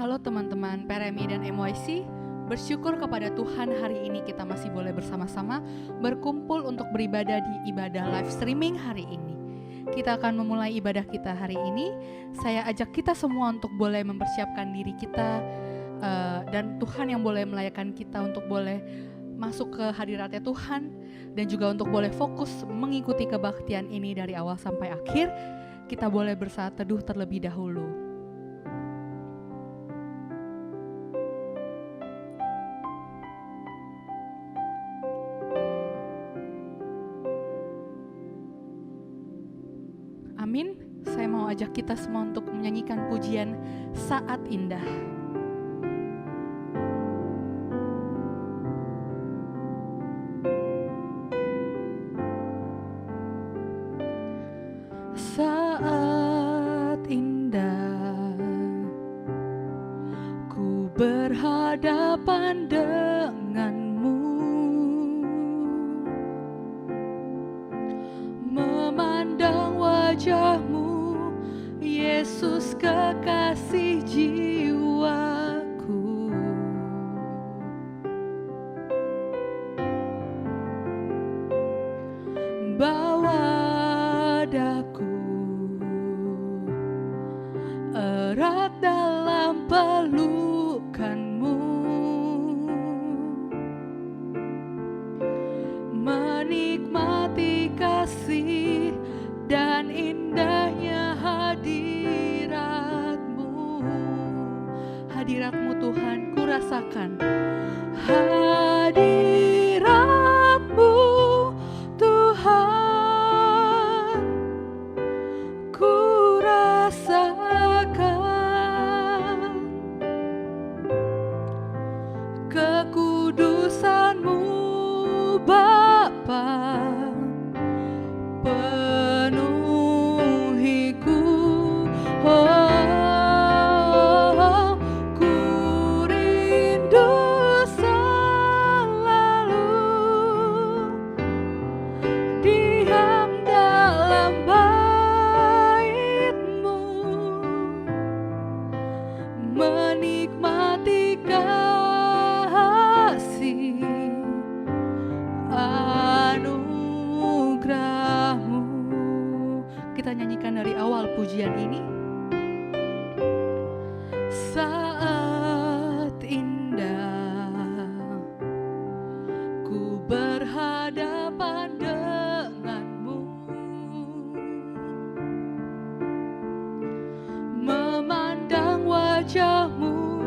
Halo teman-teman PRMI dan MYC, bersyukur kepada Tuhan hari ini kita masih boleh bersama-sama berkumpul untuk beribadah di ibadah live streaming hari ini. Kita akan memulai ibadah kita hari ini. Saya ajak kita semua untuk boleh mempersiapkan diri kita dan Tuhan yang boleh melayakan kita untuk boleh masuk ke hadiratnya Tuhan dan juga untuk boleh fokus mengikuti kebaktian ini dari awal sampai akhir. Kita boleh bersaat teduh terlebih dahulu. Amin. Saya mau ajak kita semua untuk menyanyikan pujian Saat Indah. Saat indah ku berhadapan denganmu, memandang wajahmu, Yesus kekasih jiwaku. Bawa daku erat dalam pelukanmu, menikmati kasih dan indahnya hadiratmu. Hadiratmu Tuhan, ku rasakan hadiratmu Tuhan, ku rasakan kekudusanmu Bapa, penuhiku, ku rindu selalu diam dalam bait-Mu, menikmati kasih anugerah-Mu. Kita nyanyikan dari awal pujian ini. Saat indah ku berhadapan denganmu, memandang wajahmu,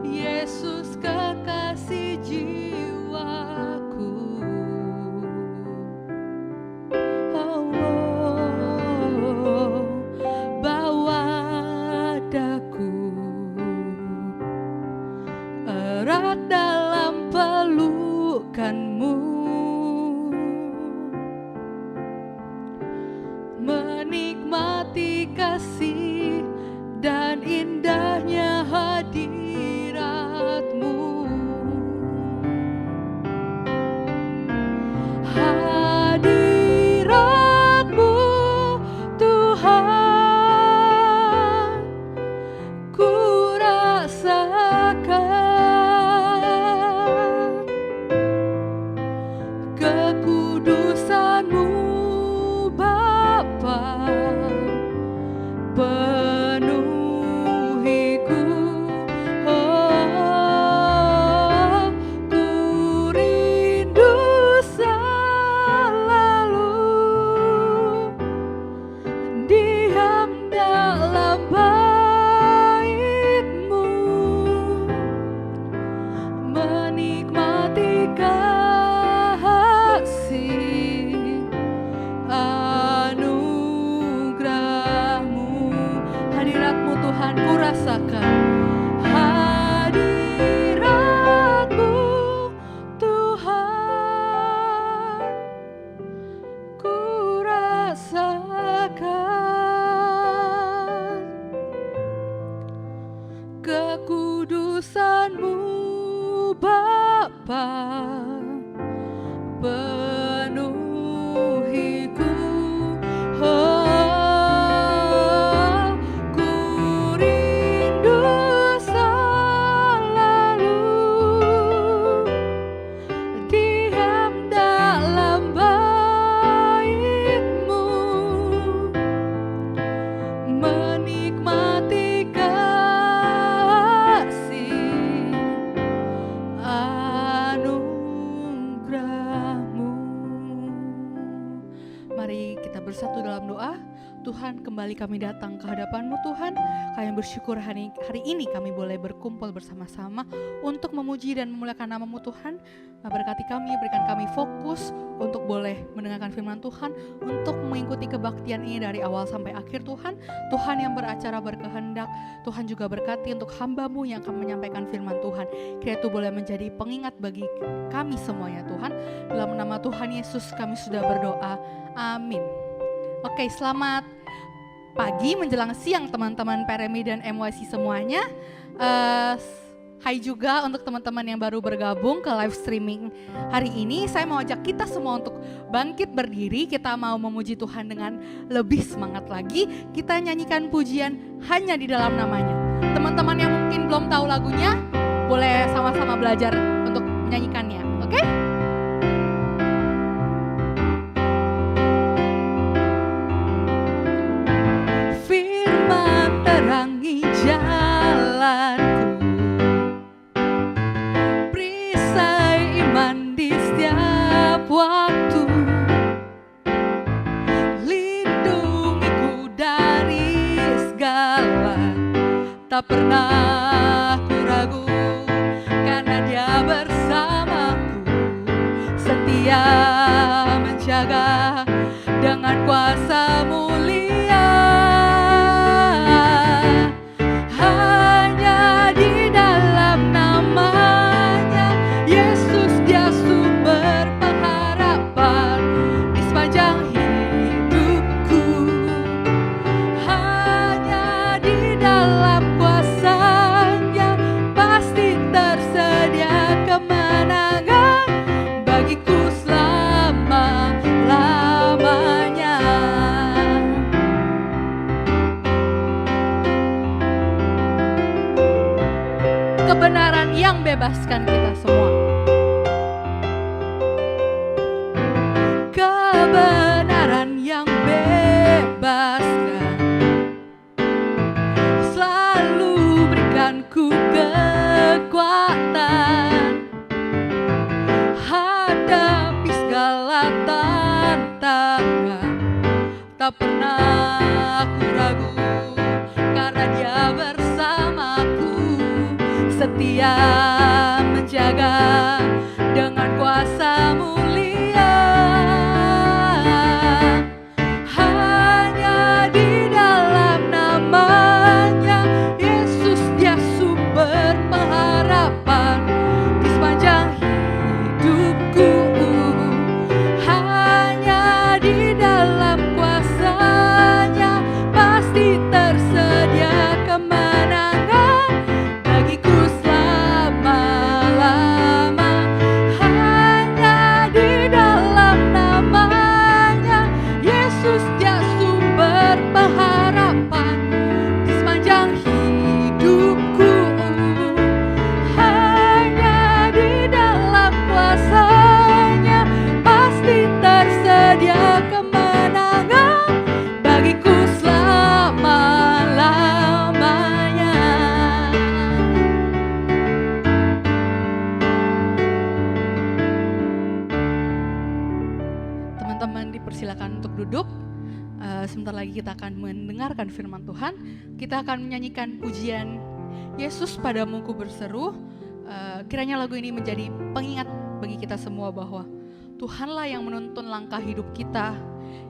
Yesus kekasih jiwaku. Bawa daku erat dalam pelukanmu, menikmati kasih dan indahnya hadirat-Mu. Hadirat-Mu Tuhan, ku rasakan kekudusan-Mu Bapa, penuhiku, ku rindu selalu diam dalam bait-Mu, menikmati kasih anugerah-Mu. Hadirat-Mu Tuhan, ku rasakan hadirat-Mu Tuhan, ku rasakan kekudusan-Mu Bapa, penuhiku, ku rindu selalu kembali kami datang ke hadapan-Mu Tuhan. Kami bersyukur hari ini kami boleh berkumpul bersama-sama untuk memuji dan memuliakan nama-Mu Tuhan. Berkati kami, berikan kami fokus untuk boleh mendengarkan firman Tuhan, untuk mengikuti kebaktian ini dari awal sampai akhir Tuhan. Tuhan yang beracara berkehendak, Tuhan juga berkati untuk hamba-Mu yang akan menyampaikan firman Tuhan. Kiranya itu boleh menjadi pengingat bagi kami semuanya Tuhan. Dalam nama Tuhan Yesus kami sudah berdoa. Amin. Oke, selamat pagi menjelang siang teman-teman PRMI dan MYC semuanya. Hai juga untuk teman-teman yang baru bergabung ke live streaming hari ini. Saya mau ajak kita semua untuk bangkit berdiri. Kita mau memuji Tuhan dengan lebih semangat lagi. Kita nyanyikan pujian hanya di dalam namanya. Teman-teman yang mungkin belum tahu lagunya, boleh sama-sama belajar untuk menyanyikannya. Oke? Terangi jalanku, perisai iman di setiap waktu, lindungiku dari segala, tak pernah ku ragu, karena Dia bersamaku, setia menjaga dengan kuasa mulia. Kebenaran yang bebaskan kita semua. Kebenaran yang bebaskan, selalu berikan ku kekuatan, hadapi segala tantangan, tak pernah ku ragu, karena Dia bersamaku, setia menjaga dengan kuasa mulia. Hanya di dalam namanya Yesus, Dia sumber pengharapan di sepanjang hidupku. Hanya di dalam kuasa-Nya pasti tersedia kemenangan bagiku. Sebentar lagi kita akan mendengarkan firman Tuhan. Kita akan menyanyikan pujian Yesus padamu ku berseru. Kiranya lagu ini menjadi pengingat bagi kita semua bahwa Tuhanlah yang menuntun langkah hidup kita,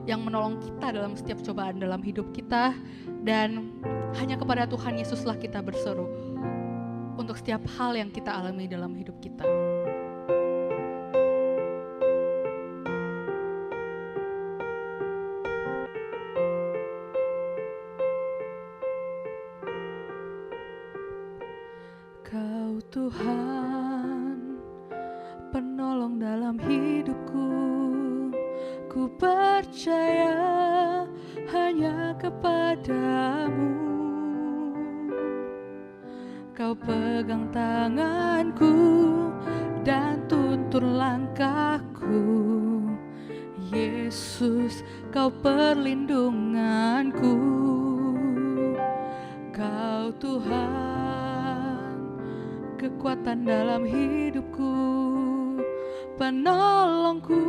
yang menolong kita dalam setiap cobaan dalam hidup kita, dan hanya kepada Tuhan Yesuslah kita berseru untuk setiap hal yang kita alami dalam hidup kita. Kau Tuhan, penolong dalam hidupku, ku percaya hanya kepadamu. Kau pegang tanganku dan tuntun langkahku, Yesus, Kau perlindunganku. Kau Tuhan, kekuatan dalam hidupku, penolongku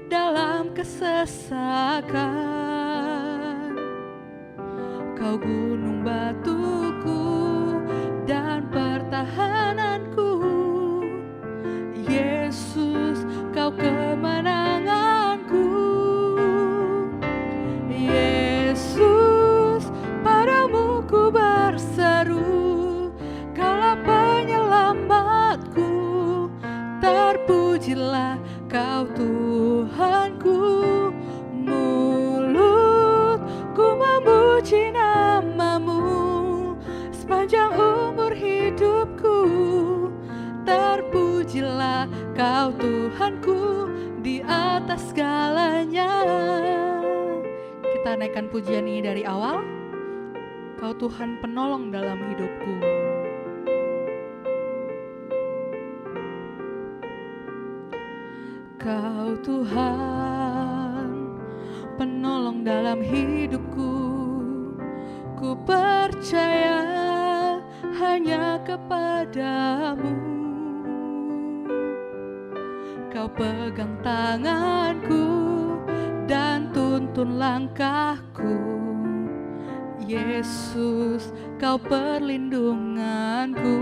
dalam kesesakan. Kau gunung batuku dan pertahananku. Yesus, Kau kemenanganku. Yesus, padamu ku berseru, Kaulah penyelamatku. Terpujilah Kau Tuhanku. Mulutku memuji nama-Mu sepanjang umur hidupku. Terpujilah Kau Tuhanku di atas segalanya. Kita naikkan pujian ini dari awal. Kau Tuhan penolong dalam hidupku. Kau Tuhan penolong dalam hidupku. Ku percaya hanya kepadamu. Kau pegang tanganku dan tuntun langkahku. Yesus, Kau perlindunganku.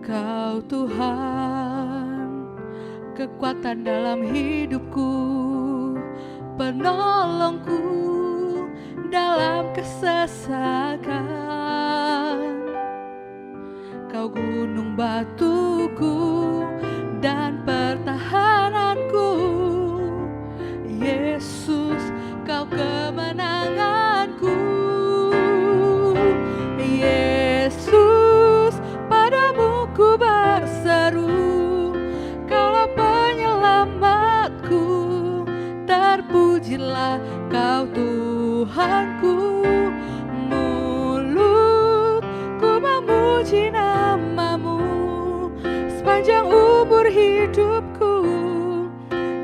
Kau Tuhan, kekuatan dalam hidupku, penolongku dalam kesesakan. Kau gunung batuku dan pertahananku. Yesus, Kau kemenanganku. Yesus, padamu ku berseru, Kaulah penyelamatku. Terpujilah Kau Tuhanku. Mulutku memuji nama-Mu sepanjang umur hidupku.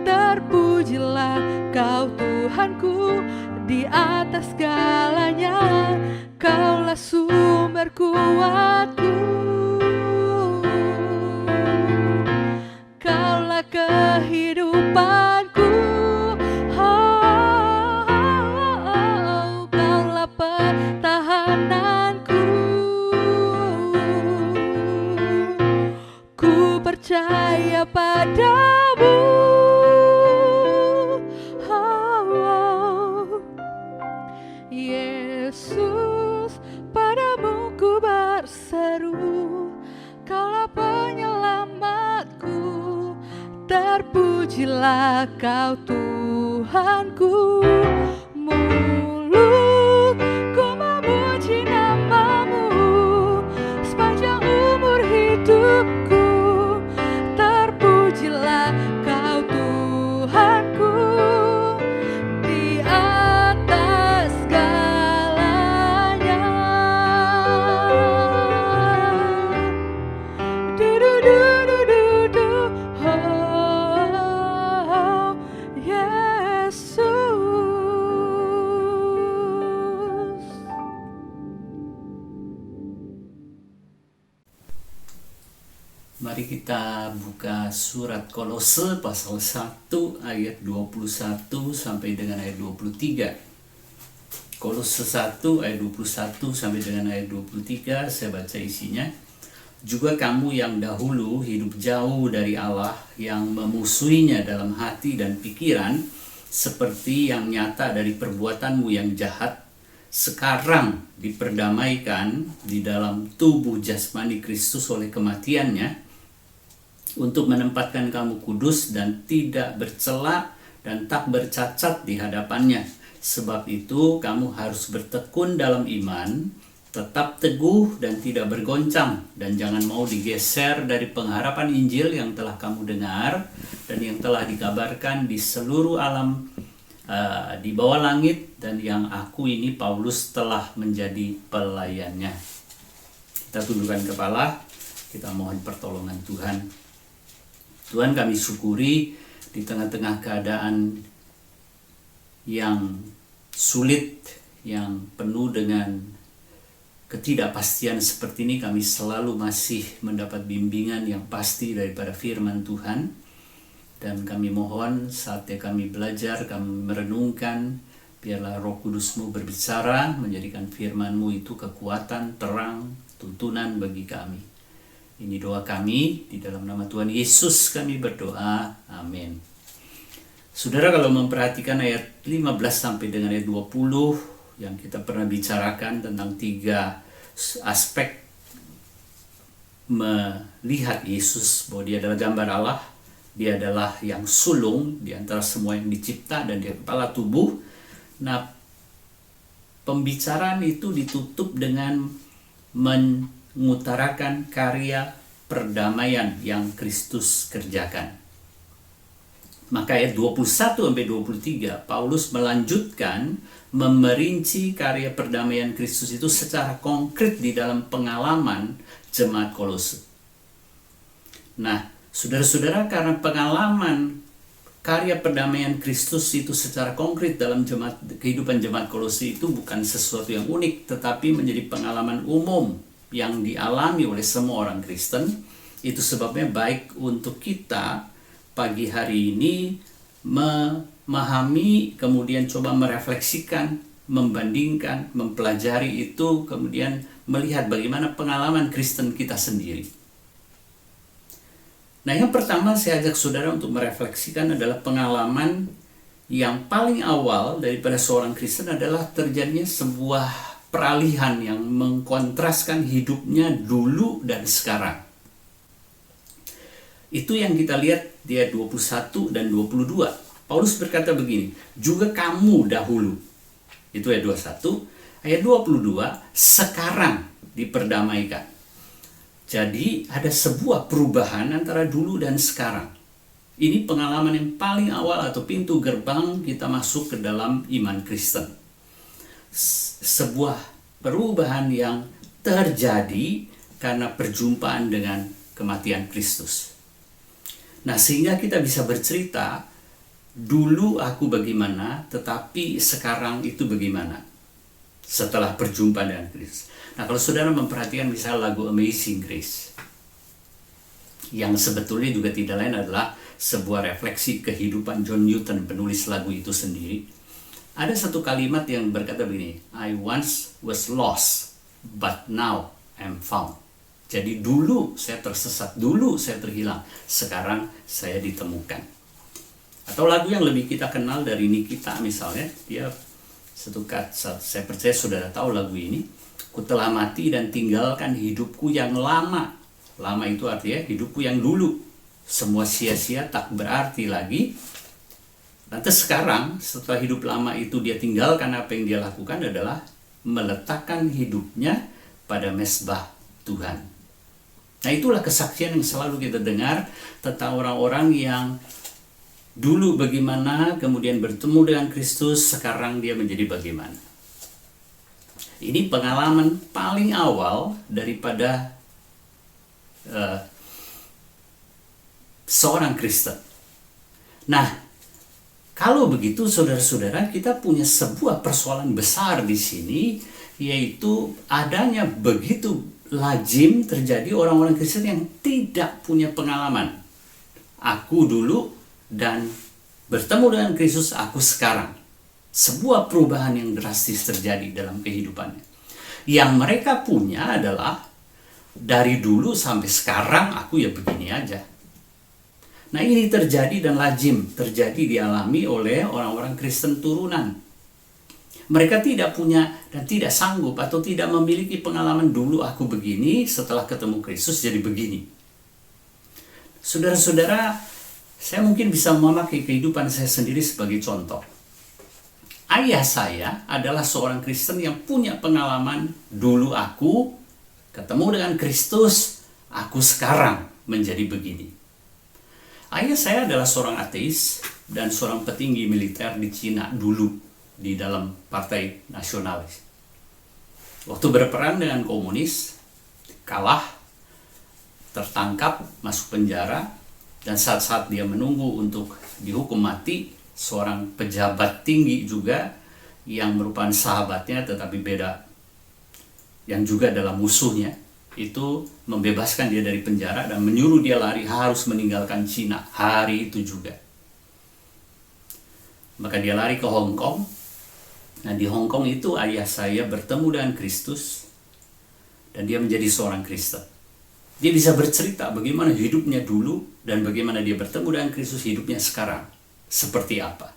Terpujilah Kau Tuhanku di atas segalanya. Kaulah sumber kuatku. Kaulah kehidupanku. Kaulah pertahananku. Ku percaya padamu. Yesus, padamu ku berseru, Kaulah penyelamatku. Terpujilah Kau Tuhanku. Mulutku memuji nama-Mu sepanjang umur hidupku. Terpujilah Kau Tuhanku di atas segalanya. Du-du-du-du-du, oh, Yesus. Mari kita buka surat Kolose pasal 1 ayat 21 sampai dengan ayat 23. Kolose 1 ayat 21 sampai dengan ayat 23, saya baca isinya. Juga kamu yang dahulu hidup jauh dari Allah, yang memusuhinya dalam hati dan pikiran, seperti yang nyata dari perbuatanmu yang jahat, sekarang diperdamaikan di dalam tubuh jasmani Kristus oleh kematiannya, untuk menempatkan kamu kudus dan tidak bercela dan tak bercacat di hadapannya. Sebab itu kamu harus bertekun dalam iman, tetap teguh dan tidak bergoncang, dan jangan mau digeser dari pengharapan Injil yang telah kamu dengar dan yang telah dikabarkan di seluruh alam di bawah langit, dan yang aku ini Paulus telah menjadi pelayannya. Kita tundukkan kepala, kita mohon pertolongan Tuhan. Tuhan, kami syukuri di tengah-tengah keadaan yang sulit, yang penuh dengan ketidakpastian seperti ini, kami selalu masih mendapat bimbingan yang pasti daripada firman Tuhan. Dan kami mohon saatnya kami belajar, kami merenungkan, Biarlah Roh Kudus-Mu berbicara, menjadikan firman-Mu itu kekuatan, terang, tuntunan bagi kami. Ini doa kami, di dalam nama Tuhan Yesus kami berdoa. Amin. Saudara, kalau memperhatikan ayat 15 sampai dengan ayat 20 yang kita pernah bicarakan tentang 3 aspek melihat Yesus, bahwa dia adalah gambar Allah, dia adalah yang sulung di antara semua yang dicipta, dan dia kepala tubuh. Nah, pembicaraan itu ditutup dengan mengutarakan karya perdamaian yang Kristus kerjakan. Maka ayat 21 sampai 23 Paulus melanjutkan memerinci karya perdamaian Kristus itu secara konkret di dalam pengalaman jemaat Kolose. Nah, saudara-saudara, karena pengalaman karya perdamaian Kristus itu secara konkret dalam kehidupan jemaat Kolose itu bukan sesuatu yang unik, tetapi menjadi pengalaman umum yang dialami oleh semua orang Kristen. Itu sebabnya baik untuk kita pagi hari ini memahami, kemudian coba merefleksikan, membandingkan, mempelajari itu, kemudian melihat bagaimana pengalaman Kristen kita sendiri. Nah, yang pertama saya ajak saudara untuk merefleksikan adalah pengalaman yang paling awal daripada seorang Kristen adalah terjadinya sebuah peralihan yang mengkontraskan hidupnya dulu dan sekarang. Itu yang kita lihat di ayat 21 dan 22. Paulus berkata begini, juga kamu dahulu. Itu ayat 21. Ayat 22, sekarang diperdamaikan. Jadi ada sebuah perubahan antara dulu dan sekarang. Ini pengalaman yang paling awal atau pintu gerbang kita masuk ke dalam iman Kristen. Sebuah perubahan yang terjadi karena perjumpaan dengan kematian Kristus. Nah, sehingga kita bisa bercerita, dulu aku bagaimana, tetapi sekarang itu bagaimana setelah berjumpa dengan Kristus. Nah, kalau saudara memperhatikan misalnya lagu Amazing Grace, yang sebetulnya juga tidak lain adalah sebuah refleksi kehidupan John Newton, penulis lagu itu sendiri. Ada satu kalimat yang berkata begini, I once was lost, but now I'm found. Jadi dulu saya tersesat, dulu saya terhilang, sekarang saya ditemukan. Atau lagu yang lebih kita kenal dari Nikita misalnya, dia saya percaya saudara tahu lagu ini, ku telah mati dan tinggalkan hidupku yang lama. Lama itu artinya hidupku yang dulu, semua sia-sia, tak berarti lagi. Lantas sekarang setelah hidup lama itu dia tinggalkan, apa yang dia lakukan adalah meletakkan hidupnya pada mezbah Tuhan. Nah, itulah kesaksian yang selalu kita dengar tentang orang-orang yang dulu bagaimana, kemudian bertemu dengan Kristus, sekarang dia menjadi bagaimana. Ini pengalaman paling awal daripada seorang Kristen. Nah, kalau begitu saudara-saudara, kita punya sebuah persoalan besar di sini, yaitu adanya begitu lazim terjadi orang-orang Kristen yang tidak punya pengalaman. Aku dulu dan bertemu dengan Kristus, aku sekarang. Sebuah perubahan yang drastis terjadi dalam kehidupannya. Yang mereka punya adalah dari dulu sampai sekarang aku ya begini aja. Nah, ini terjadi dan lazim terjadi dialami oleh orang-orang Kristen turunan. Mereka tidak punya dan tidak sanggup atau tidak memiliki pengalaman dulu aku begini, setelah ketemu Kristus jadi begini. Saudara-saudara, saya mungkin bisa memakai kehidupan saya sendiri sebagai contoh. Ayah saya adalah seorang Kristen yang punya pengalaman dulu aku ketemu dengan Kristus, aku sekarang menjadi begini. Ayah saya adalah seorang ateis dan seorang petinggi militer di Cina dulu, di dalam partai nasionalis. Waktu berperang dengan komunis, kalah, tertangkap, masuk penjara, dan saat-saat dia menunggu untuk dihukum mati, seorang pejabat tinggi juga yang merupakan sahabatnya tetapi beda, yang juga adalah musuhnya, itu membebaskan dia dari penjara dan menyuruh dia lari, harus meninggalkan Cina hari itu juga. Maka dia lari ke Hong Kong, Nah, di Hong Kong itu ayah saya bertemu dengan Kristus dan dia menjadi seorang Kristen. Dia bisa bercerita bagaimana hidupnya dulu dan bagaimana dia bertemu dengan Kristus, hidupnya sekarang seperti apa.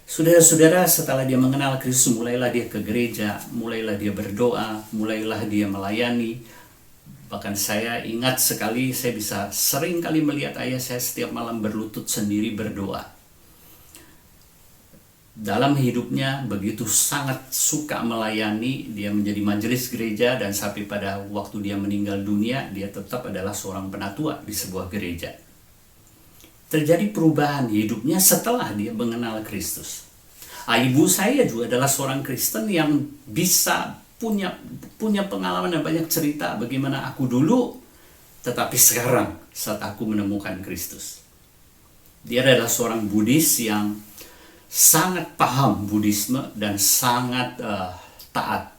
Saudara-saudara, setelah dia mengenal Kristus, mulailah dia ke gereja, mulailah dia berdoa, mulailah dia melayani. Bahkan saya ingat sekali, saya bisa sering kali melihat ayah saya setiap malam berlutut sendiri berdoa. Dalam hidupnya begitu sangat suka melayani, dia menjadi majelis gereja, dan sampai pada waktu dia meninggal dunia, dia tetap adalah seorang penatua di sebuah gereja. Terjadi perubahan hidupnya setelah dia mengenal Kristus. Ibu saya juga adalah seorang Kristen yang bisa punya pengalaman dan banyak cerita bagaimana aku dulu, tetapi sekarang saat aku menemukan Kristus. Dia adalah seorang Buddhis yang sangat paham Buddhisme dan sangat taat.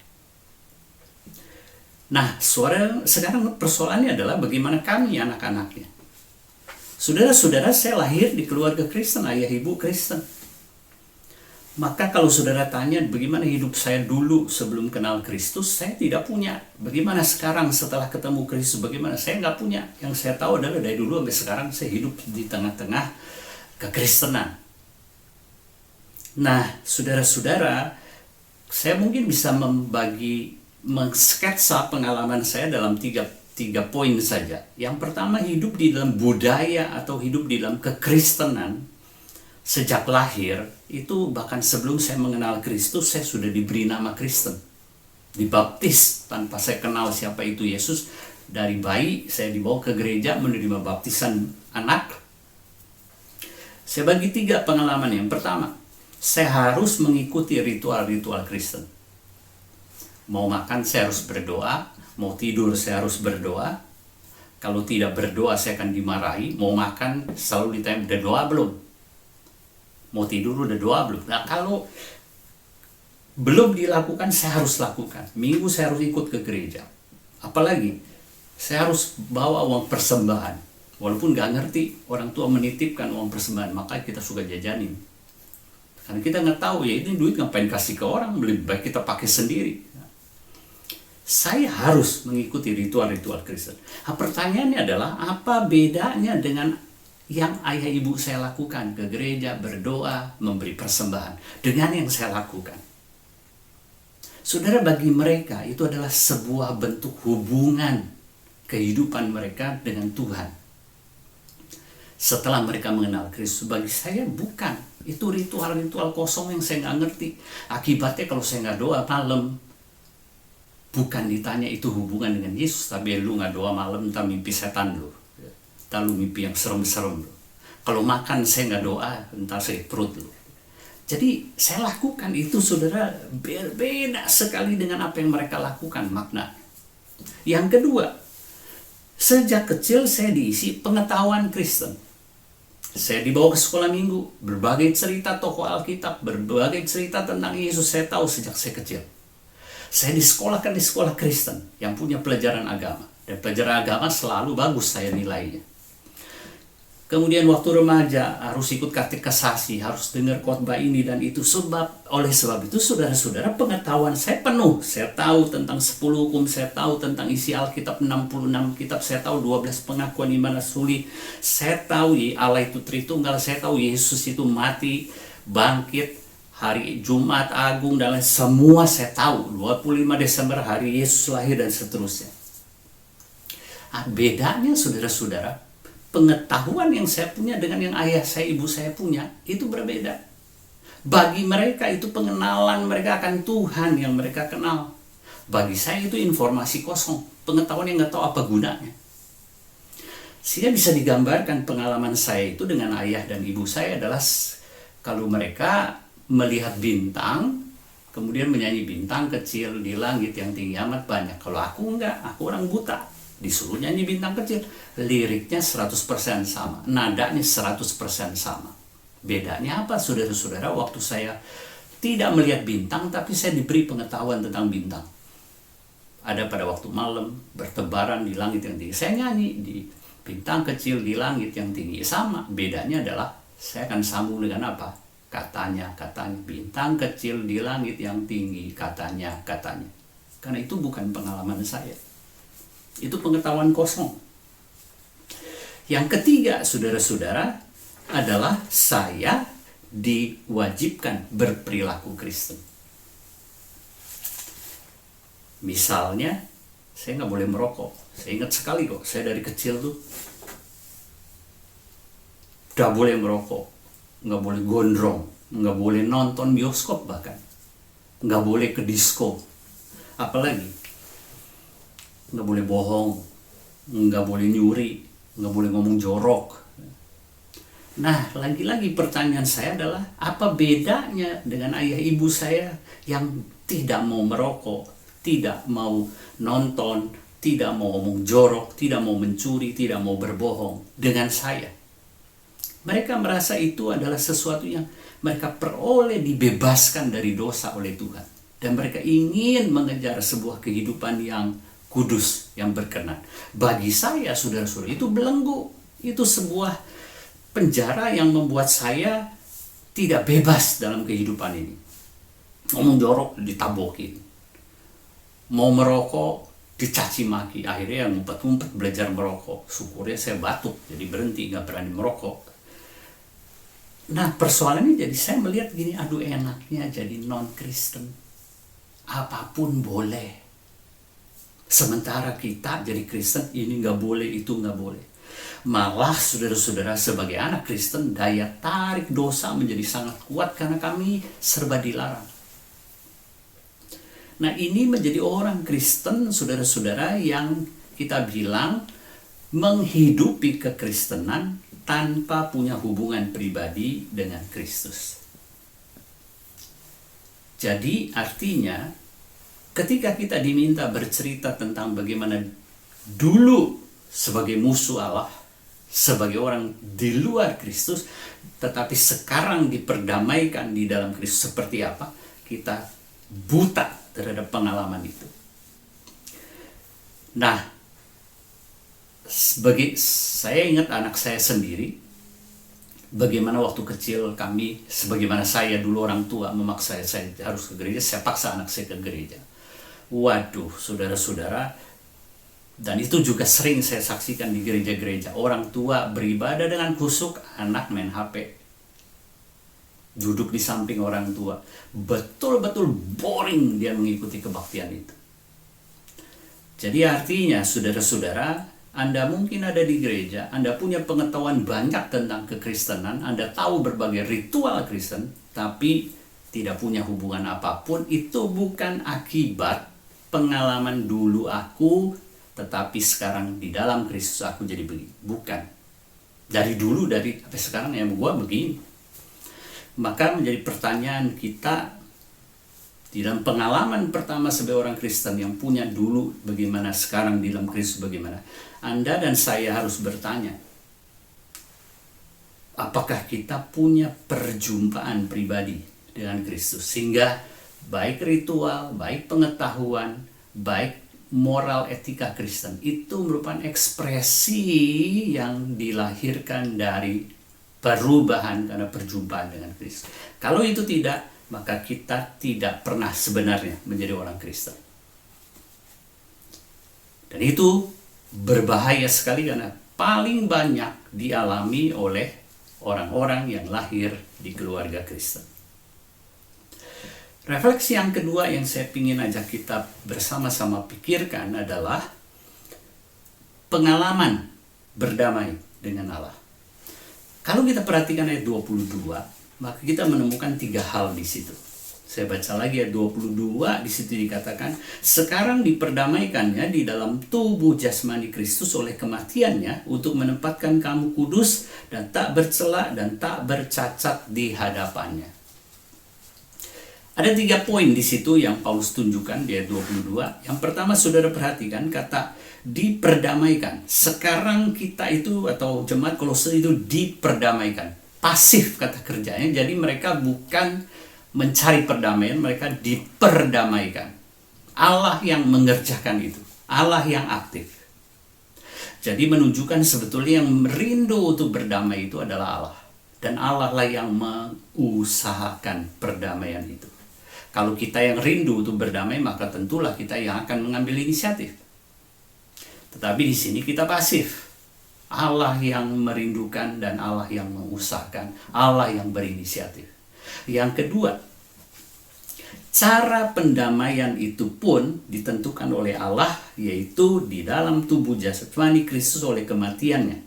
Nah, sekarang persoalannya adalah bagaimana kami anak-anaknya. Saudara-saudara, saya lahir di keluarga Kristen, ayah ibu Kristen. Maka kalau saudara tanya bagaimana hidup saya dulu sebelum kenal Kristus, saya tidak punya. Bagaimana sekarang setelah ketemu Kristus, bagaimana? Saya nggak punya. Yang saya tahu adalah dari dulu sampai sekarang saya hidup di tengah-tengah kekristenan. Nah, saudara-saudara, saya mungkin bisa mengsketsa pengalaman saya dalam tiga poin saja. Yang pertama, hidup di dalam budaya atau hidup di dalam kekristenan sejak lahir, itu bahkan sebelum saya mengenal Kristus, saya sudah diberi nama Kristen. Dibaptis tanpa saya kenal siapa itu Yesus. Dari bayi, saya dibawa ke gereja menerima baptisan anak. Saya bagi 3 pengalaman. Yang pertama, saya harus mengikuti ritual-ritual Kristen. Mau makan, saya harus berdoa. Mau tidur, saya harus berdoa. Kalau tidak berdoa, saya akan dimarahi. Mau makan, selalu ditanya, udah doa belum? Mau tidur, udah doa belum? Nah, kalau belum dilakukan, saya harus lakukan. Minggu saya harus ikut ke gereja. Apalagi, saya harus bawa uang persembahan. Walaupun gak ngerti, orang tua menitipkan uang persembahan, maka kita suka jajanin. Karena kita nggak tahu ya ini duit ngapain kasih ke orang, lebih baik kita pakai sendiri. Saya harus mengikuti ritual-ritual Kristen. Nah, pertanyaannya adalah apa bedanya dengan yang ayah ibu saya lakukan, ke gereja, berdoa, memberi persembahan, dengan yang saya lakukan? Saudara, bagi mereka itu adalah sebuah bentuk hubungan kehidupan mereka dengan Tuhan. Setelah mereka mengenal Kristus, bagi saya bukan. Itu ritual-ritual kosong yang saya nggak ngerti. Akibatnya kalau saya nggak doa malam, bukan ditanya itu hubungan dengan Yesus, tapi lu nggak doa malam, entah mimpi setan lu, entah lu mimpi yang serem-serem lu. Kalau makan saya nggak doa, entah sakit perut lu. Jadi saya lakukan itu, saudara, berbeda sekali dengan apa yang mereka lakukan makna. Yang kedua, sejak kecil saya diisi pengetahuan Kristen. Saya dibawa ke sekolah minggu, berbagai cerita tokoh Alkitab, berbagai cerita tentang Yesus saya tahu sejak saya kecil. Saya disekolahkan di sekolah Kristen yang punya pelajaran agama. Dan pelajaran agama selalu bagus saya nilainya. Kemudian waktu remaja harus ikut katekisasi, harus dengar khotbah ini dan itu. Oleh sebab itu, saudara-saudara, pengetahuan saya penuh. Saya tahu tentang 10 hukum, saya tahu tentang isi Alkitab 66 kitab, saya tahu 12 pengakuan iman rasuli. Saya tahu Allah itu Tritunggal, saya tahu Yesus itu mati, bangkit, hari Jumat Agung dan lain semua saya tahu. 25 Desember hari Yesus lahir dan seterusnya. Bedanya, saudara-saudara, pengetahuan yang saya punya dengan yang ayah saya, ibu saya punya, itu berbeda. Bagi mereka itu pengenalan mereka akan Tuhan yang mereka kenal. Bagi saya itu informasi kosong, pengetahuan yang nggak tahu apa gunanya. Sehingga bisa digambarkan pengalaman saya itu dengan ayah dan ibu saya adalah kalau mereka melihat bintang, kemudian menyanyi bintang kecil di langit yang tinggi amat banyak. Kalau aku enggak, aku orang buta. Disuruh nyanyi bintang kecil, liriknya 100% sama, nadanya 100% sama. Bedanya apa, saudara-saudara? Waktu saya tidak melihat bintang, tapi saya diberi pengetahuan tentang bintang. Ada pada waktu malam, bertebaran di langit yang tinggi. Saya nyanyi di bintang kecil di langit yang tinggi. Sama, bedanya adalah saya akan sambung dengan apa? katanya, bintang kecil di langit yang tinggi, katanya. Karena itu bukan pengalaman saya. Itu pengetahuan kosong. Yang ketiga, saudara-saudara, adalah saya diwajibkan berperilaku Kristen. Misalnya, saya nggak boleh merokok. Saya ingat sekali kok, saya dari kecil tuh nggak boleh merokok, nggak boleh gondrong, nggak boleh nonton bioskop, bahkan nggak boleh ke disco, apalagi nggak boleh bohong, nggak boleh nyuri, nggak boleh ngomong jorok. Nah, lagi-lagi pertanyaan saya adalah, apa bedanya dengan ayah ibu saya yang tidak mau merokok, tidak mau nonton, tidak mau ngomong jorok, tidak mau mencuri, tidak mau berbohong dengan saya? Mereka merasa itu adalah sesuatu yang mereka peroleh, dibebaskan dari dosa oleh Tuhan. Dan mereka ingin mengejar sebuah kehidupan yang kudus, yang berkenan. Bagi saya, saudara-saudara, itu belenggu. Itu sebuah penjara yang membuat saya tidak bebas dalam kehidupan ini. Ngomong jorok ditabokin, mau merokok dicaci maki. Akhirnya yang ngumpet-ngumpet belajar merokok. Syukurnya saya batuk, jadi berhenti, gak berani merokok. Nah, persoalannya jadi saya melihat gini, aduh enaknya jadi non-Kristen, apapun boleh. Sementara kita jadi Kristen, ini gak boleh, itu gak boleh. Malah saudara-saudara, sebagai anak Kristen, daya tarik dosa menjadi sangat kuat karena kami serba dilarang. Nah, ini menjadi orang Kristen, saudara-saudara, yang kita bilang menghidupi kekristenan tanpa punya hubungan pribadi dengan Kristus. Jadi artinya, ketika kita diminta bercerita tentang bagaimana dulu sebagai musuh Allah, sebagai orang di luar Kristus, tetapi sekarang diperdamaikan di dalam Kristus, seperti apa? Kita buta terhadap pengalaman itu. Nah, saya ingat anak saya sendiri, bagaimana waktu kecil kami, sebagaimana saya dulu orang tua memaksa saya harus ke gereja, saya paksa anak saya ke gereja. Waduh, saudara-saudara, dan itu juga sering saya saksikan di gereja-gereja. Orang tua beribadah dengan kusuk, anak main HP. Duduk di samping orang tua. Betul-betul boring dia mengikuti kebaktian itu. Jadi artinya, saudara-saudara, Anda mungkin ada di gereja, Anda punya pengetahuan banyak tentang kekristenan, Anda tahu berbagai ritual Kristen, tapi tidak punya hubungan apapun. Itu bukan akibat pengalaman dulu aku, tetapi sekarang di dalam Kristus aku jadi begini. Bukan. Dari dulu, dari sampai sekarang ya gua begini. Maka menjadi pertanyaan kita, di dalam pengalaman pertama sebagai orang Kristen yang punya dulu bagaimana, sekarang di dalam Kristus bagaimana, Anda dan saya harus bertanya, apakah kita punya perjumpaan pribadi dengan Kristus, sehingga baik ritual, baik pengetahuan, baik moral etika Kristen itu merupakan ekspresi yang dilahirkan dari perubahan karena perjumpaan dengan Kristus. Kalau itu tidak, maka kita tidak pernah sebenarnya menjadi orang Kristen. Dan itu berbahaya sekali karena paling banyak dialami oleh orang-orang yang lahir di keluarga Kristen. Refleksi yang kedua yang saya ingin ajak kita bersama-sama pikirkan adalah pengalaman berdamai dengan Allah. Kalau kita perhatikan ayat 22, maka kita menemukan 3 hal di situ. Saya baca lagi ayat 22, di situ dikatakan, sekarang diperdamaikannya di dalam tubuh jasmani Kristus oleh kematiannya untuk menempatkan kamu kudus dan tak bercela dan tak bercacat di hadapannya. Ada 3 poin di situ yang Paulus tunjukkan di ayat 22. Yang pertama, saudara perhatikan kata diperdamaikan. Sekarang kita itu, atau jemaat Kolose itu diperdamaikan. Pasif kata kerjanya. Jadi mereka bukan mencari perdamaian, mereka diperdamaikan. Allah yang mengerjakan itu. Allah yang aktif. Jadi menunjukkan sebetulnya yang merindu untuk berdamai itu adalah Allah. Dan Allah lah yang mengusahakan perdamaian itu. Kalau kita yang rindu untuk berdamai, maka tentulah kita yang akan mengambil inisiatif. Tetapi di sini kita pasif. Allah yang merindukan dan Allah yang mengusahakan, Allah yang berinisiatif. Yang kedua, cara pendamaian itu pun ditentukan oleh Allah, yaitu di dalam tubuh jasmani Kristus oleh kematiannya.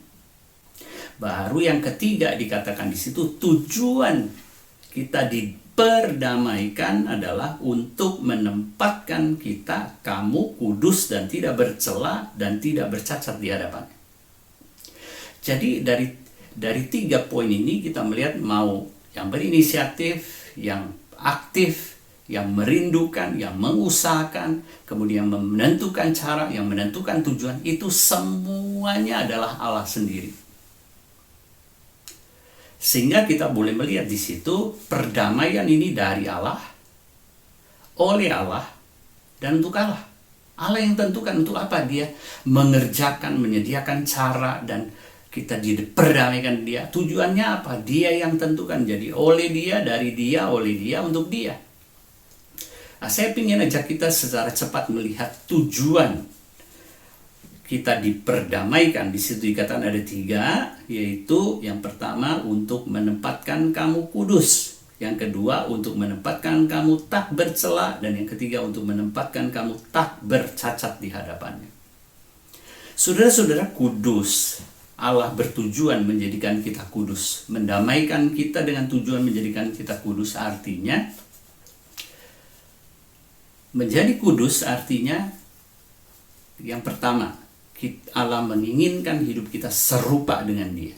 Baru yang ketiga dikatakan di situ, tujuan kita diperdamaikan adalah untuk menempatkan kita, kamu kudus dan tidak bercela dan tidak bercacat di hadapannya. Jadi dari 3 poin ini kita melihat mau yang berinisiatif, yang aktif, yang merindukan, yang mengusahakan, kemudian menentukan cara, yang menentukan tujuan, itu semuanya adalah Allah sendiri. Sehingga kita boleh melihat di situ perdamaian ini dari Allah, oleh Allah, dan untuk Allah. Allah yang tentukan untuk apa dia mengerjakan, menyediakan cara, dan kita diperdamaikan dia. Tujuannya apa? Dia yang tentukan. Jadi oleh dia, dari dia, oleh dia, untuk dia. Nah, saya ingin ajak kita secara cepat melihat tujuan kita diperdamaikan. Di situ dikatakan ada 3, yaitu yang pertama untuk menempatkan kamu kudus, yang kedua untuk menempatkan kamu tak bercela, dan yang ketiga untuk menempatkan kamu tak bercacat di hadapannya. Saudara-saudara, kudus, Allah bertujuan menjadikan kita kudus, mendamaikan kita dengan tujuan menjadikan kita kudus. Artinya menjadi kudus artinya yang pertama, Allah menginginkan hidup kita serupa dengan dia.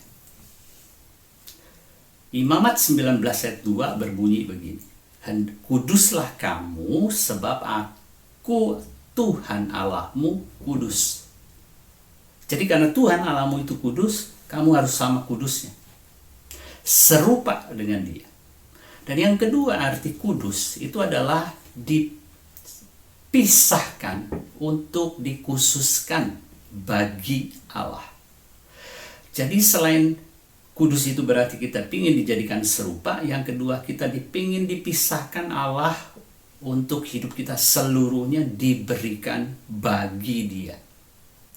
Imamat 19 ayat 2 berbunyi begini, kuduslah kamu sebab aku Tuhan Allahmu kudus. Jadi karena Tuhan Allahmu itu kudus, kamu harus sama kudusnya, serupa dengan dia. Dan yang kedua, arti kudus itu adalah dipisahkan untuk dikhususkan bagi Allah. Jadi selain kudus itu berarti kita ingin dijadikan serupa, yang kedua kita ingin dipisahkan Allah untuk hidup kita seluruhnya diberikan bagi dia.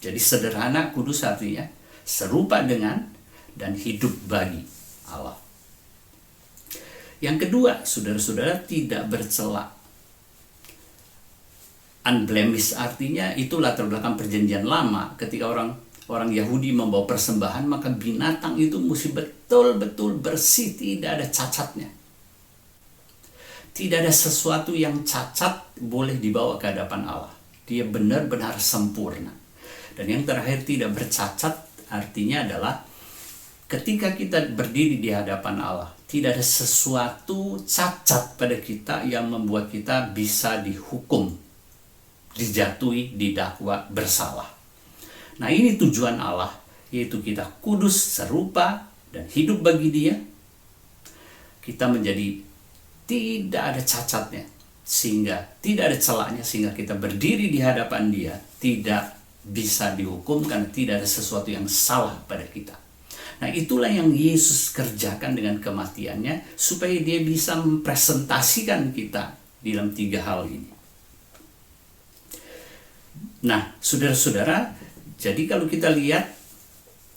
Jadi sederhana, kudus artinya serupa dengan dan hidup bagi Allah. Yang kedua, saudara-saudara, tidak bercela. Unblemished artinya itu latar belakang perjanjian lama. Ketika orang Yahudi membawa persembahan, maka binatang itu mesti betul-betul bersih, tidak ada cacatnya. Tidak ada sesuatu yang cacat boleh dibawa ke hadapan Allah. Dia benar-benar sempurna. Dan yang terakhir, tidak bercacat artinya adalah ketika kita berdiri di hadapan Allah, tidak ada sesuatu cacat pada kita yang membuat kita bisa dihukum, dijatuhi, didakwa bersalah. Nah, ini tujuan Allah, yaitu kita kudus, serupa, dan hidup bagi dia. Kita menjadi tidak ada cacatnya, sehingga tidak ada celahnya, sehingga kita berdiri di hadapan dia tidak bisa dihukum karena tidak ada sesuatu yang salah pada kita. Nah, itulah yang Yesus kerjakan dengan kematiannya, supaya dia bisa mempresentasikan kita dalam 3 hal ini. Nah, saudara-saudara, jadi kalau kita lihat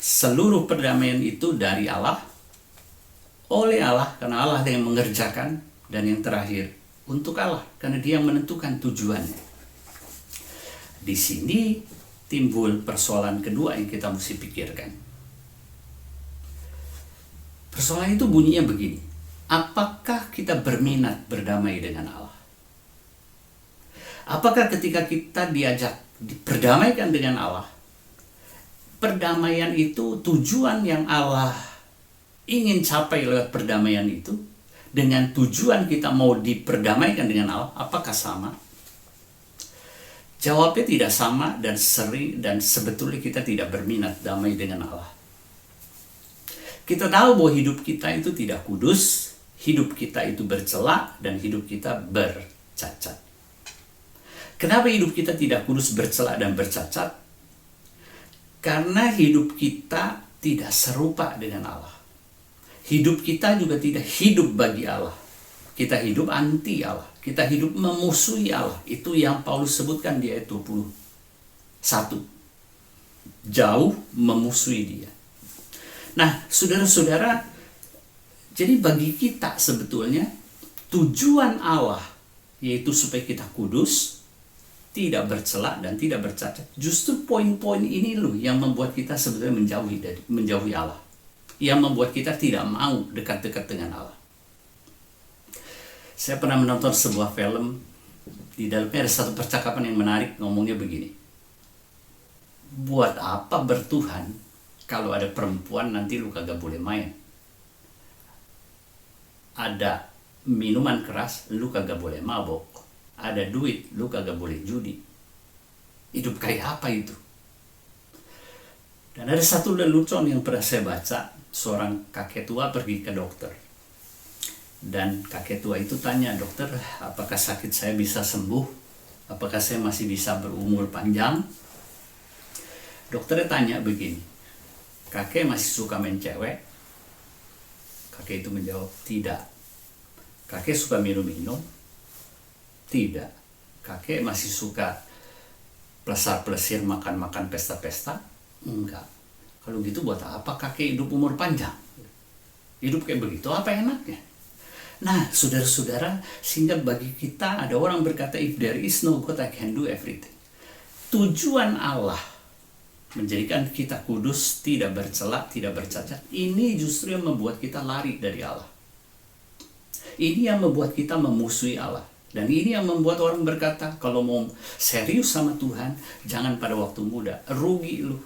seluruh perdamaian itu dari Allah, oleh Allah, karena Allah yang mengerjakan, dan yang terakhir untuk Allah, karena dia yang menentukan tujuannya. Di sini timbul persoalan kedua yang kita mesti pikirkan. Persoalan itu bunyinya begini, apakah kita berminat berdamai dengan Allah? Apakah ketika kita diajak diperdamaikan dengan Allah, perdamaian itu tujuan yang Allah ingin capai lewat perdamaian itu, dengan tujuan kita mau diperdamaikan dengan Allah, apakah sama? Jawabnya tidak sama, dan sering dan sebetulnya kita tidak berminat damai dengan Allah. Kita tahu bahwa hidup kita itu tidak kudus, hidup kita itu bercela, dan hidup kita bercacat. Kenapa hidup kita tidak kudus, bercela, dan bercacat? Karena hidup kita tidak serupa dengan Allah. hidup kita juga tidak hidup bagi Allah. Kita hidup anti Allah. Kita hidup memusuhi Allah. Itu yang Paulus sebutkan di ayat 21. Jauh memusuhi dia. Nah, saudara-saudara, jadi bagi kita sebetulnya tujuan Allah yaitu supaya kita kudus, tidak bercela dan tidak bercacat. Justru poin-poin ini loh yang membuat kita sebetulnya menjauhi Allah. Yang membuat kita tidak mau dekat-dekat dengan Allah. Saya pernah menonton sebuah film, di dalamnya ada satu percakapan yang menarik, ngomongnya begini. Buat apa bertuhan kalau ada perempuan nanti lu kagak boleh main? Ada minuman keras, lu kagak boleh mabok. Ada duit, lu kagak boleh judi. Hidup kayak apa itu? Dan ada satu lelucon yang pernah saya baca. Seorang kakek tua pergi ke dokter. Dan kakek tua itu tanya, dokter, apakah sakit saya bisa sembuh? Apakah saya masih bisa berumur panjang? Dokternya tanya begini, kakek masih suka main cewek? Kakek itu menjawab, tidak. Kakek suka minum-minum? Tidak. Kakek masih suka plesar-plesir, makan-makan, pesta-pesta? Enggak. Kalau gitu buat apa kakek hidup umur panjang? Hidup kayak begitu apa enaknya? Nah, saudara-saudara, sehingga bagi kita ada orang berkata, if there is no God, I can do everything. Tujuan Allah menjadikan kita kudus, tidak bercela, tidak bercacat, ini justru yang membuat kita lari dari Allah. Ini yang membuat kita memusuhi Allah. Dan ini yang membuat orang berkata, kalau mau serius sama Tuhan, jangan pada waktu muda, rugi lu.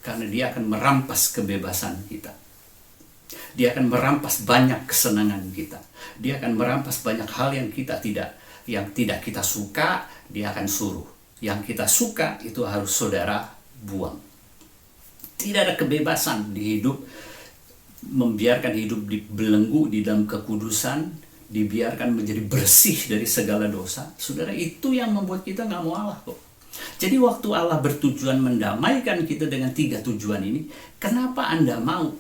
Karena dia akan merampas kebebasan kita. Dia akan merampas banyak kesenangan kita. Dia akan merampas banyak hal yang tidak kita suka, dia akan suruh. Yang kita suka itu harus saudara buang. Tidak ada kebebasan di hidup, membiarkan hidup dibelenggu di dalam kekudusan, dibiarkan menjadi bersih dari segala dosa. Saudara, itu yang membuat kita nggak mau Allah kok. Jadi waktu Allah bertujuan mendamaikan kita dengan 3 tujuan ini, kenapa Anda mau?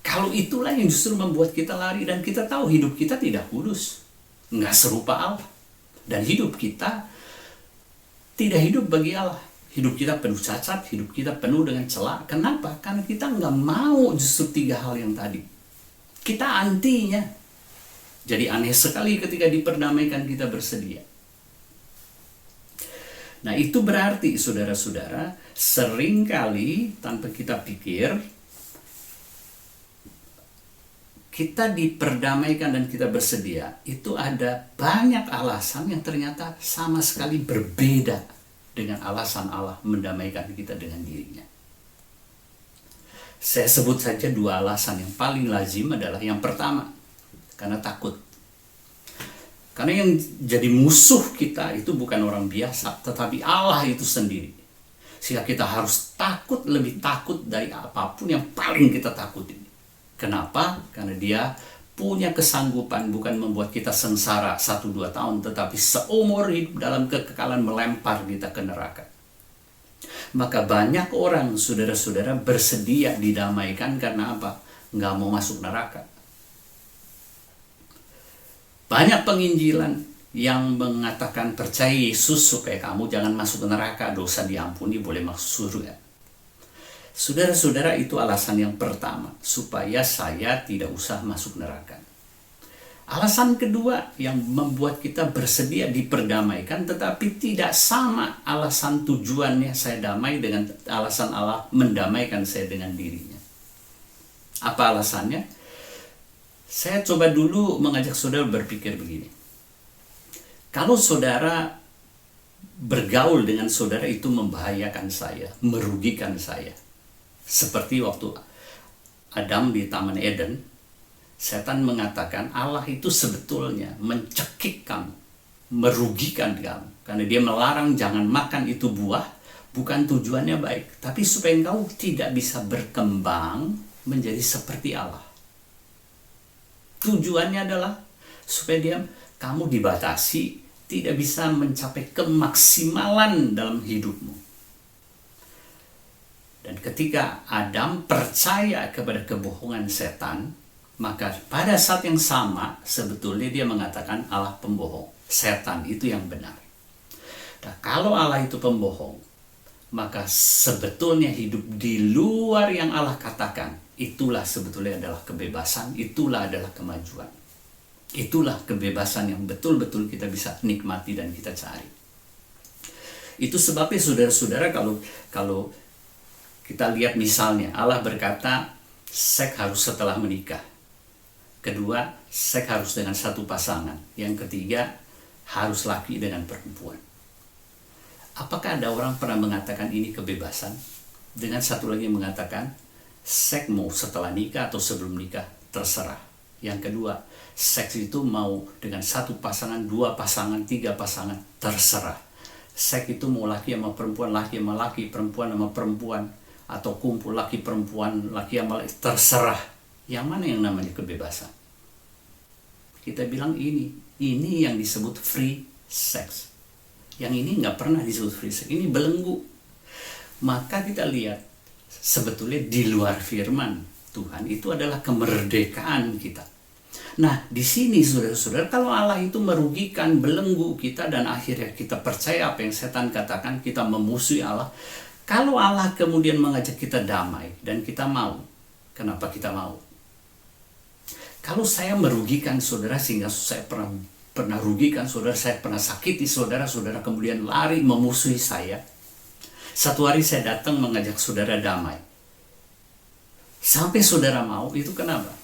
Kalau itulah yang justru membuat kita lari, dan kita tahu hidup kita tidak kudus, nggak serupa Allah. Dan hidup kita tidak hidup bagi Allah. Hidup kita penuh cacat, hidup kita penuh dengan celah. Kenapa? Karena kita nggak mau justru 3 hal yang tadi. Kita antinya. Jadi aneh sekali ketika diperdamaikan kita bersedia. Nah, itu berarti saudara-saudara, seringkali tanpa kita pikir, kita diperdamaikan dan kita bersedia, itu ada banyak alasan yang ternyata sama sekali berbeda dengan alasan Allah mendamaikan kita dengan dirinya. Saya sebut saja 2 alasan yang paling lazim adalah yang pertama, karena takut. Karena yang jadi musuh kita itu bukan orang biasa, tetapi Allah itu sendiri. Sehingga kita harus takut, lebih takut dari apapun yang paling kita takutin. Kenapa? Karena dia punya kesanggupan bukan membuat kita sengsara 1-2 tahun, tetapi seumur hidup dalam kekekalan melempar kita ke neraka. Maka banyak orang, saudara-saudara, bersedia didamaikan karena apa? Nggak mau masuk neraka. Banyak penginjilan yang mengatakan percaya Yesus supaya kamu jangan masuk ke neraka, dosa diampuni, boleh masuk surga. Saudara-saudara, itu alasan yang pertama, supaya saya tidak usah masuk neraka. Alasan kedua yang membuat kita bersedia diperdamaikan, tetapi tidak sama alasan tujuannya saya damai dengan alasan Allah mendamaikan saya dengan dirinya. Apa alasannya? Saya coba dulu mengajak saudara berpikir begini. Kalau saudara bergaul dengan saudara itu membahayakan saya, merugikan saya. Seperti waktu Adam di Taman Eden, setan mengatakan Allah itu sebetulnya mencekik kamu, merugikan kamu. Karena dia melarang jangan makan itu buah, bukan tujuannya baik, tapi supaya engkau tidak bisa berkembang menjadi seperti Allah. Tujuannya adalah supaya kamu dibatasi, tidak bisa mencapai kemaksimalan dalam hidupmu. Dan ketika Adam percaya kepada kebohongan setan, maka pada saat yang sama sebetulnya dia mengatakan Allah pembohong, setan itu yang benar. Nah, kalau Allah itu pembohong, maka sebetulnya hidup di luar yang Allah katakan, itulah sebetulnya adalah kebebasan, itulah adalah kemajuan. Itulah kebebasan yang betul-betul kita bisa nikmati dan kita cari. Itu sebabnya saudara-saudara, kalau kita lihat misalnya Allah berkata seks harus setelah menikah. Kedua, seks harus dengan satu pasangan. Yang ketiga, harus laki dengan perempuan. Apakah ada orang pernah mengatakan ini kebebasan? Dengan satu lagi mengatakan seks mau setelah nikah atau sebelum nikah, terserah. Yang kedua, seks itu mau dengan satu pasangan, dua pasangan, tiga pasangan, terserah. Seks itu mau laki sama perempuan, laki sama laki, perempuan sama perempuan, atau kumpul laki perempuan, laki sama laki, terserah. Yang mana yang namanya kebebasan? Kita bilang ini yang disebut free sex. Yang ini nggak pernah disebut free sex, ini belenggu. Maka kita lihat sebetulnya di luar firman Tuhan itu adalah kemerdekaan kita. Nah, di sini saudara-saudara, kalau Allah itu merugikan, belenggu kita, dan akhirnya kita percaya apa yang setan katakan, kita memusuhi Allah. Kalau Allah kemudian mengajak kita damai dan kita mau, kenapa kita mau? Kalau saya merugikan saudara sehingga saya pernah rugikan saudara, saya pernah sakiti saudara, saudara kemudian lari memusuhi saya. Satu hari saya datang mengajak saudara damai. Sampai saudara mau, itu kenapa?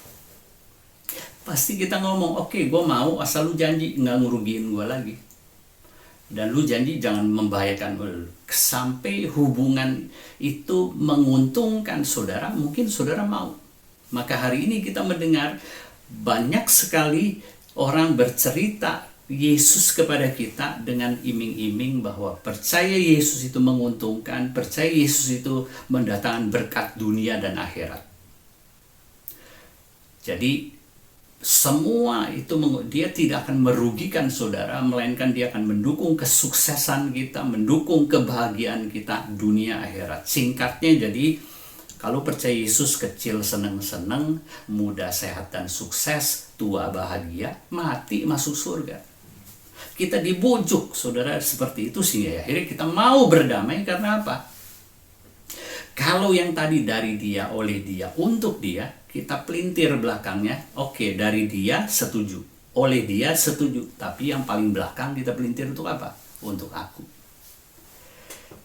Pasti kita ngomong, oke, gue mau asal lu janji nggak ngurugiin gue lagi. Dan lu janji jangan membahayakan gue. Sampai hubungan itu menguntungkan saudara, mungkin saudara mau. Maka hari ini kita mendengar banyak sekali orang bercerita Yesus kepada kita dengan iming-iming bahwa percaya Yesus itu menguntungkan, percaya Yesus itu mendatangkan berkat dunia dan akhirat. Jadi semua itu dia tidak akan merugikan saudara, melainkan dia akan mendukung kesuksesan kita, mendukung kebahagiaan kita dunia akhirat. Singkatnya, jadi kalau percaya Yesus kecil senang-senang, muda sehat dan sukses, tua bahagia, mati masuk surga. Kita dibujuk saudara seperti itu sehingga akhirnya kita mau berdamai karena apa? Kalau yang tadi dari dia, oleh dia, untuk dia, kita pelintir belakangnya, oke, dari dia setuju, oleh dia setuju, tapi yang paling belakang kita pelintir untuk apa? Untuk aku.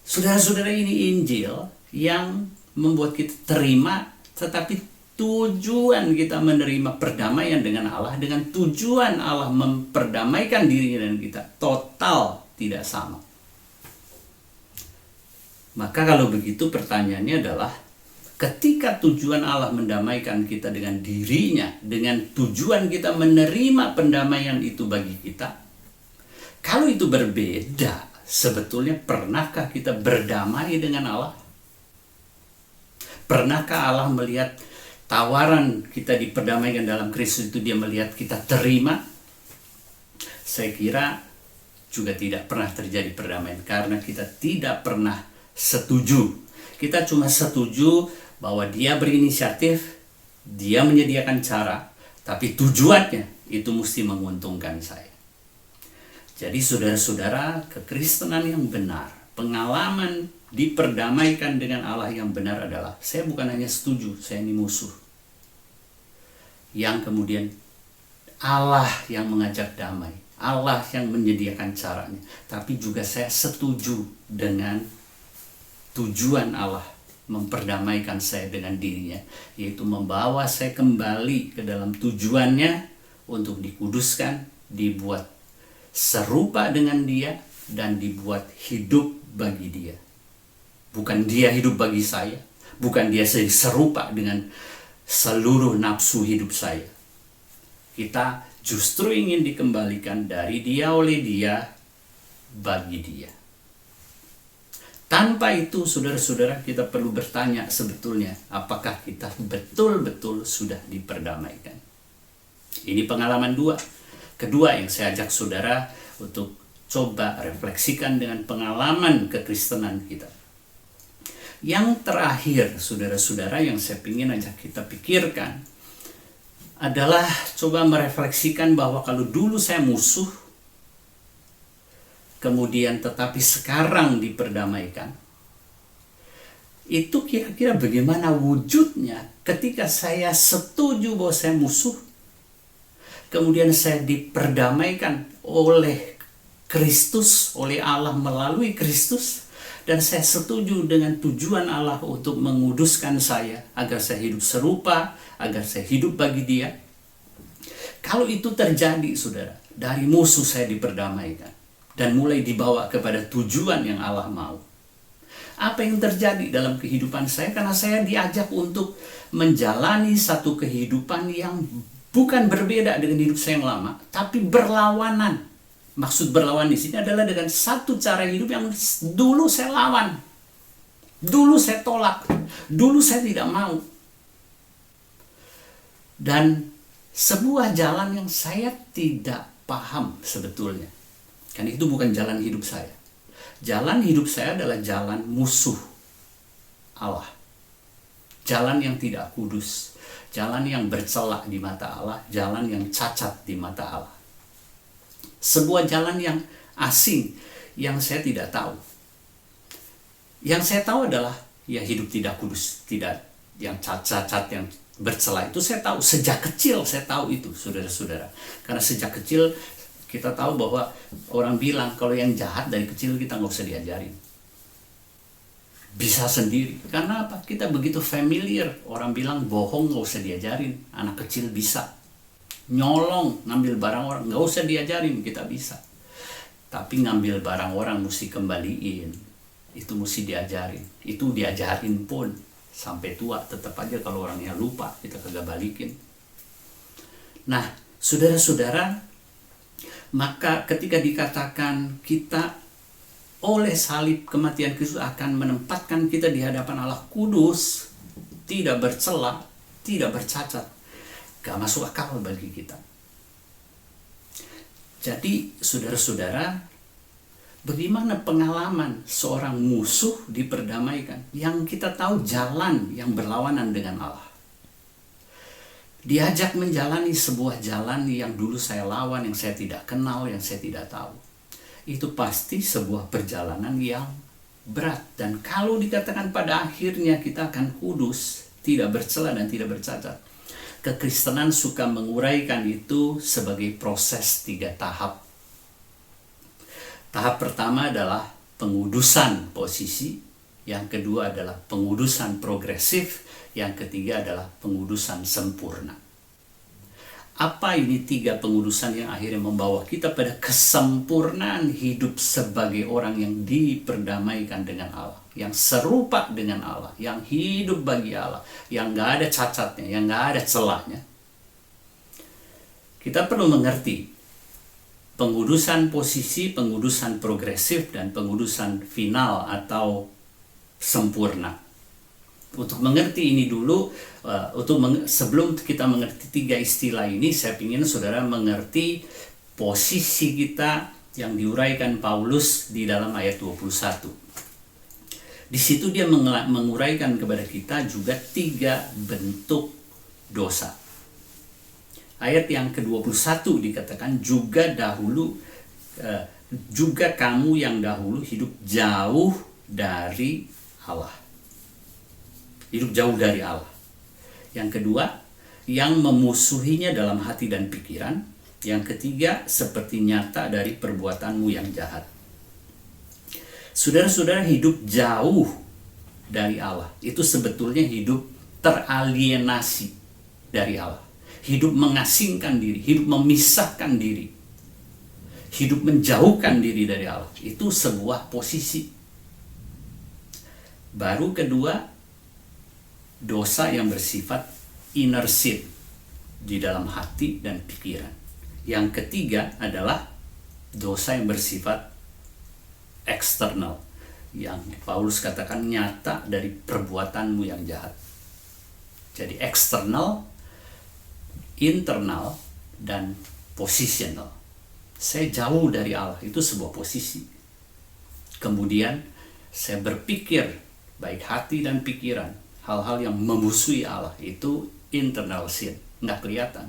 Saudara-saudara, ini Injil yang membuat kita terima, tetapi tujuan kita menerima perdamaian dengan Allah, dengan tujuan Allah memperdamaikan dirinya dan kita, total tidak sama. Maka kalau begitu pertanyaannya adalah, ketika tujuan Allah mendamaikan kita dengan dirinya, dengan tujuan kita menerima pendamaian itu bagi kita, kalau itu berbeda, sebetulnya pernahkah kita berdamai dengan Allah? Pernahkah Allah melihat tawaran kita diperdamaikan dalam Kristus itu, dia melihat kita terima? Saya kira juga tidak pernah terjadi perdamaian karena kita tidak pernah setuju. Kita cuma setuju bahwa dia berinisiatif, dia menyediakan cara, tapi tujuannya itu mesti menguntungkan saya. Jadi saudara-saudara, kekristenan yang benar, pengalaman diperdamaikan dengan Allah yang benar adalah, saya bukan hanya setuju, saya ini musuh. Yang kemudian Allah yang mengajak damai, Allah yang menyediakan caranya, tapi juga saya setuju dengan tujuan Allah memperdamaikan saya dengan dirinya, yaitu membawa saya kembali ke dalam tujuannya untuk dikuduskan, dibuat serupa dengan dia, dan dibuat hidup bagi dia. Bukan dia hidup bagi saya, bukan dia serupa dengan seluruh nafsu hidup saya. Kita justru ingin dikembalikan dari dia, oleh dia, bagi dia. Tanpa itu, saudara-saudara, kita perlu bertanya sebetulnya, apakah kita betul-betul sudah diperdamaikan? Ini pengalaman kedua yang saya ajak saudara untuk coba refleksikan dengan pengalaman kekristenan kita. Yang terakhir, saudara-saudara, yang saya ingin ajak kita pikirkan adalah coba merefleksikan bahwa kalau dulu saya musuh, kemudian tetapi sekarang diperdamaikan, itu kira-kira bagaimana wujudnya ketika saya setuju bahwa saya musuh, kemudian saya diperdamaikan oleh Kristus, oleh Allah melalui Kristus, dan saya setuju dengan tujuan Allah untuk menguduskan saya agar saya hidup serupa, agar saya hidup bagi Dia. Kalau itu terjadi, saudara, dari musuh saya diperdamaikan dan mulai dibawa kepada tujuan yang Allah mau. Apa yang terjadi dalam kehidupan saya? Karena saya diajak untuk menjalani satu kehidupan yang bukan berbeda dengan hidup saya yang lama, tapi berlawanan. Maksud berlawan di sini adalah dengan satu cara hidup yang dulu saya lawan, dulu saya tolak, dulu saya tidak mau. Dan sebuah jalan yang saya tidak paham sebetulnya. Kan itu bukan jalan hidup saya. Jalan hidup saya adalah jalan musuh Allah. Jalan yang tidak kudus, jalan yang bercela di mata Allah, jalan yang cacat di mata Allah. Sebuah jalan yang asing, yang saya tidak tahu. Yang saya tahu adalah ya hidup tidak kudus, tidak yang cacat, yang bercela, itu saya tahu. Sejak kecil saya tahu itu, saudara-saudara. Karena sejak kecil kita tahu bahwa orang bilang kalau yang jahat dari kecil kita nggak usah diajarin. Bisa sendiri. Karena apa? Kita begitu familiar. Orang bilang bohong nggak usah diajarin. Anak kecil bisa. Nyolong, ngambil barang orang, nggak usah diajarin, kita bisa. Tapi ngambil barang orang mesti kembaliin, itu mesti diajarin. Itu diajarin pun sampai tua tetap aja kalau orangnya lupa kita kagak balikin. Nah, saudara-saudara, maka ketika dikatakan kita oleh salib kematian Kristus akan menempatkan kita di hadapan Allah kudus, tidak bercela, tidak bercacat, gak masuk akal bagi kita. Jadi saudara-saudara, bagaimana pengalaman seorang musuh diperdamaikan yang kita tahu jalan yang berlawanan dengan Allah? Diajak menjalani sebuah jalan yang dulu saya lawan, yang saya tidak kenal, yang saya tidak tahu. Itu pasti sebuah perjalanan yang berat. Dan kalau dikatakan pada akhirnya kita akan kudus, tidak bercela dan tidak bercacat, kekristenan suka menguraikan itu sebagai proses 3 tahap. Tahap pertama adalah pengudusan posisi, yang kedua adalah pengudusan progresif, yang ketiga adalah pengudusan sempurna. Apa ini 3 pengudusan yang akhirnya membawa kita pada kesempurnaan hidup sebagai orang yang diperdamaikan dengan Allah, yang serupa dengan Allah, yang hidup bagi Allah, yang gak ada cacatnya, yang gak ada celahnya. Kita perlu mengerti pengudusan posisi, pengudusan progresif, dan pengudusan final atau sempurna. Untuk mengerti ini dulu, sebelum kita mengerti 3 istilah ini, saya ingin saudara mengerti posisi kita yang diuraikan Paulus di dalam ayat 21. Di situ dia menguraikan kepada kita juga 3 bentuk dosa. Ayat yang ke-21 dikatakan juga kamu yang dahulu hidup jauh dari Allah. Hidup jauh dari Allah. Yang kedua, yang memusuhinya dalam hati dan pikiran. Yang ketiga, seperti nyata dari perbuatanmu yang jahat. Saudara-saudara, hidup jauh dari Allah itu sebetulnya hidup teralienasi dari Allah. Hidup mengasingkan diri, hidup memisahkan diri, hidup menjauhkan diri dari Allah. Itu sebuah posisi. Baru kedua, dosa yang bersifat inner sin, di dalam hati dan pikiran. Yang ketiga adalah dosa yang bersifat eksternal, yang Paulus katakan nyata dari perbuatanmu yang jahat. Jadi eksternal, internal, dan positional. Saya jauh dari Allah, itu sebuah posisi. Kemudian saya berpikir baik hati dan pikiran, hal-hal yang memusuhi Allah, itu internal sin, nggak kelihatan.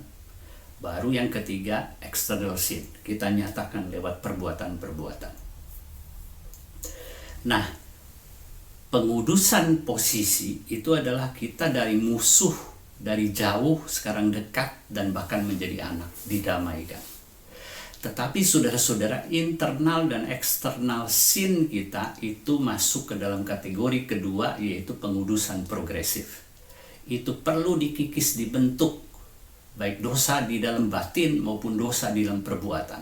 Baru yang ketiga, external sin, kita nyatakan lewat perbuatan-perbuatan. Nah, pengudusan posisi itu adalah kita dari musuh, dari jauh sekarang dekat dan bahkan menjadi anak, didamaikan. Tetapi saudara-saudara, internal dan eksternal sin kita itu masuk ke dalam kategori kedua, yaitu pengudusan progresif. Itu perlu dikikis, dibentuk, baik dosa di dalam batin maupun dosa di dalam perbuatan.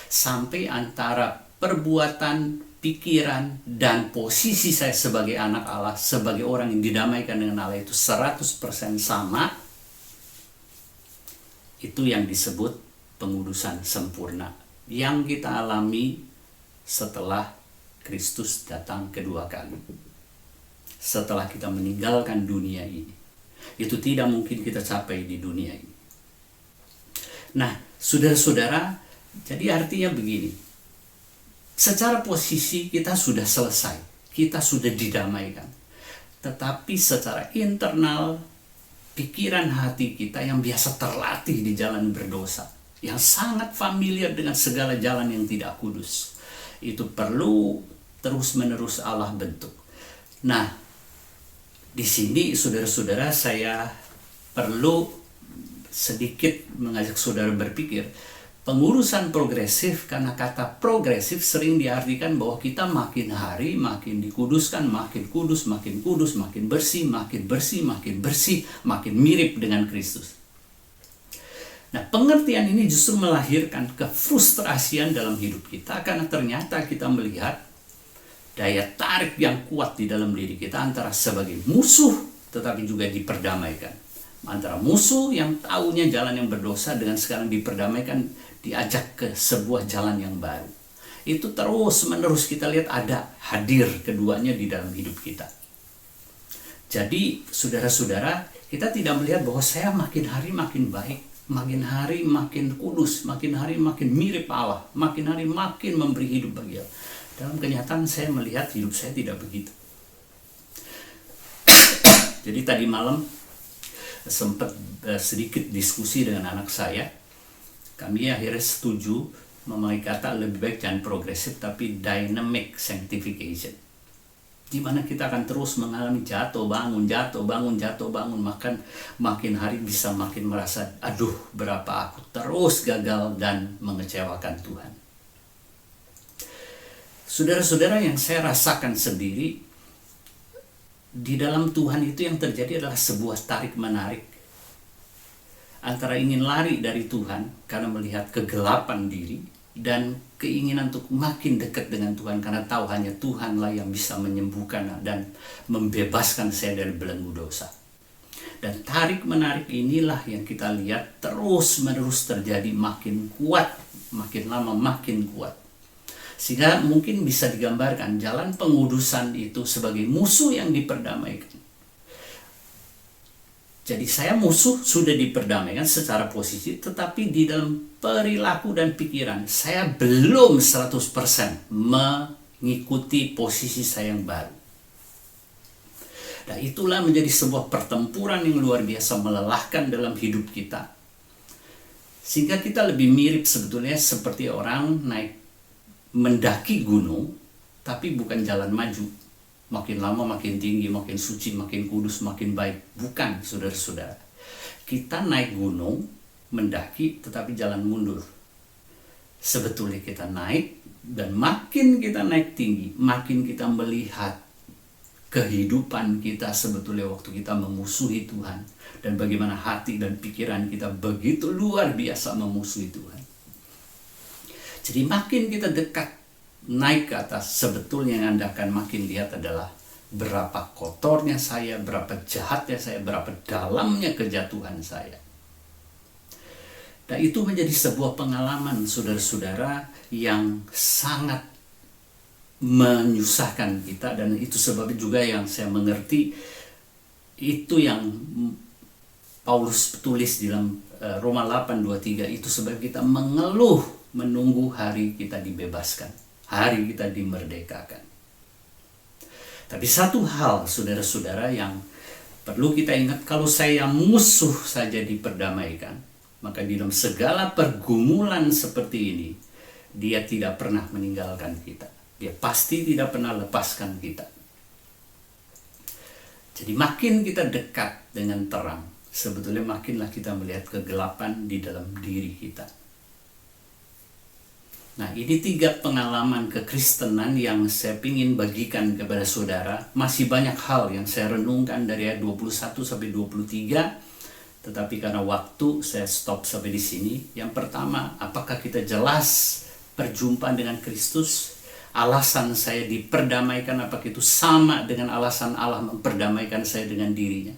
Sampai antara perbuatan, pikiran, dan posisi saya sebagai anak Allah, sebagai orang yang didamaikan dengan Allah itu 100% sama. Itu yang disebut pengudusan sempurna yang kita alami setelah Kristus datang kedua kali. Setelah kita meninggalkan dunia ini. Itu tidak mungkin kita capai di dunia ini. Nah, saudara-saudara, jadi artinya begini. Secara posisi kita sudah selesai. Kita sudah didamaikan. Tetapi secara internal, pikiran hati kita yang biasa terlatih di jalan berdosa, yang sangat familiar dengan segala jalan yang tidak kudus, itu perlu terus-menerus Allah bentuk. Nah, di sini saudara-saudara, saya perlu sedikit mengajak saudara berpikir. Pengurusan progresif, karena kata progresif sering diartikan bahwa kita makin hari makin dikuduskan, makin kudus, makin kudus, makin bersih, makin bersih, makin bersih, makin mirip dengan Kristus. Nah, pengertian ini justru melahirkan kefrustrasian dalam hidup kita, karena ternyata kita melihat daya tarik yang kuat di dalam diri kita antara sebagai musuh tetapi juga diperdamaikan. Antara musuh yang taunya jalan yang berdosa dengan sekarang diperdamaikan, diajak ke sebuah jalan yang baru. Itu terus menerus kita lihat ada hadir keduanya di dalam hidup kita. Jadi saudara-saudara, kita tidak melihat bahwa saya makin hari makin baik, makin hari makin kudus, makin hari makin mirip Allah, makin hari makin memberi hidup bagi Allah. Dalam kenyataan saya melihat hidup saya tidak begitu. Jadi tadi malam sempat sedikit diskusi dengan anak saya. Kami akhirnya setuju memakai kata lebih baik jangan progresif tapi dynamic sanctification, di mana kita akan terus mengalami jatuh bangun, jatuh bangun, jatuh bangun, makin hari bisa makin merasa aduh berapa aku terus gagal dan mengecewakan Tuhan. Saudara-saudara, yang saya rasakan sendiri di dalam Tuhan itu yang terjadi adalah sebuah tarik-menarik antara ingin lari dari Tuhan karena melihat kegelapan diri dan keinginan untuk makin dekat dengan Tuhan karena tahu hanya Tuhanlah yang bisa menyembuhkan dan membebaskan saya dari belenggu dosa. Dan tarik-menarik inilah yang kita lihat terus-menerus terjadi, makin kuat, makin lama makin kuat. Sehingga mungkin bisa digambarkan jalan pengudusan itu sebagai musuh yang diperdamaikan. Jadi saya musuh sudah diperdamaikan secara posisi, tetapi di dalam perilaku dan pikiran saya belum 100% mengikuti posisi saya yang baru. Dan itulah menjadi sebuah pertempuran yang luar biasa melelahkan dalam hidup kita. Sehingga kita lebih mirip sebetulnya seperti orang mendaki gunung, tapi bukan jalan maju. Makin lama makin tinggi, makin suci, makin kudus, makin baik. Bukan, saudara-saudara. Kita naik gunung, mendaki, tetapi jalan mundur. Sebetulnya kita naik, dan makin kita naik tinggi, makin kita melihat kehidupan kita sebetulnya waktu kita memusuhi Tuhan. Dan bagaimana hati dan pikiran kita begitu luar biasa memusuhi Tuhan. Jadi makin kita dekat naik ke atas, sebetulnya yang Anda akan makin lihat adalah berapa kotornya saya, berapa jahatnya saya, berapa dalamnya kejatuhan saya. Dan itu menjadi sebuah pengalaman saudara-saudara yang sangat menyusahkan kita, dan itu sebabnya juga yang saya mengerti itu yang Paulus tulis di dalam Roma 8:23, itu sebab kita mengeluh menunggu hari kita dibebaskan, hari kita dimerdekakan. Tapi satu hal saudara-saudara yang perlu kita ingat, kalau saya musuh saja diperdamaikan, maka di dalam segala pergumulan seperti ini, dia tidak pernah meninggalkan kita. Dia pasti tidak pernah lepaskan kita. Jadi makin kita dekat dengan terang, sebetulnya makinlah kita melihat kegelapan di dalam diri kita. Nah, ini 3 pengalaman kekristenan yang saya ingin bagikan kepada saudara. Masih banyak hal yang saya renungkan dari ayat 21 sampai 23, tetapi karena waktu saya stop sampai di sini. Yang pertama, apakah kita jelas perjumpaan dengan Kristus? Alasan saya diperdamaikan, apakah itu sama dengan alasan Allah memperdamaikan saya dengan dirinya?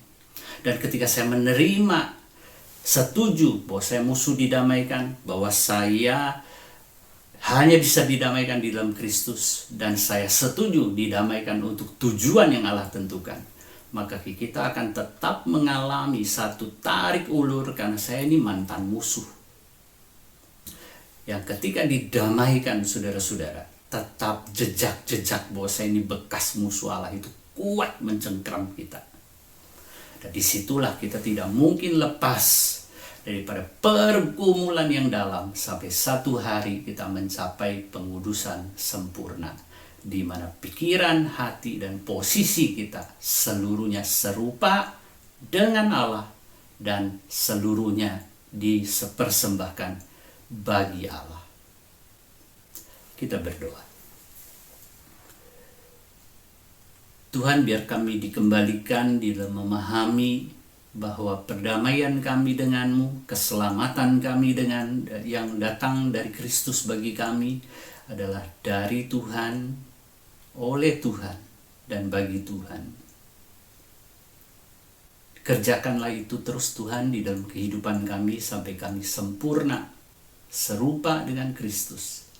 Dan ketika saya menerima, setuju bahwa saya musuh didamaikan, bahwa saya hanya bisa didamaikan di dalam Kristus, dan saya setuju didamaikan untuk tujuan yang Allah tentukan, maka kita akan tetap mengalami satu tarik ulur karena saya ini mantan musuh. Yang ketika didamaikan saudara-saudara, tetap jejak-jejak bahwa saya ini bekas musuh Allah itu kuat mencengkram kita. Dan disitulah kita tidak mungkin lepas daripada pergumulan yang dalam sampai satu hari kita mencapai pengudusan sempurna, di mana pikiran, hati, dan posisi kita seluruhnya serupa dengan Allah dan seluruhnya dipersembahkan bagi Allah. Kita berdoa. Tuhan, biar kami dikembalikan di dalam memahami bahwa perdamaian kami denganmu, keselamatan kami dengan yang datang dari Kristus bagi kami adalah dari Tuhan, oleh Tuhan, dan bagi Tuhan. Kerjakanlah itu terus Tuhan di dalam kehidupan kami sampai kami sempurna, serupa dengan Kristus,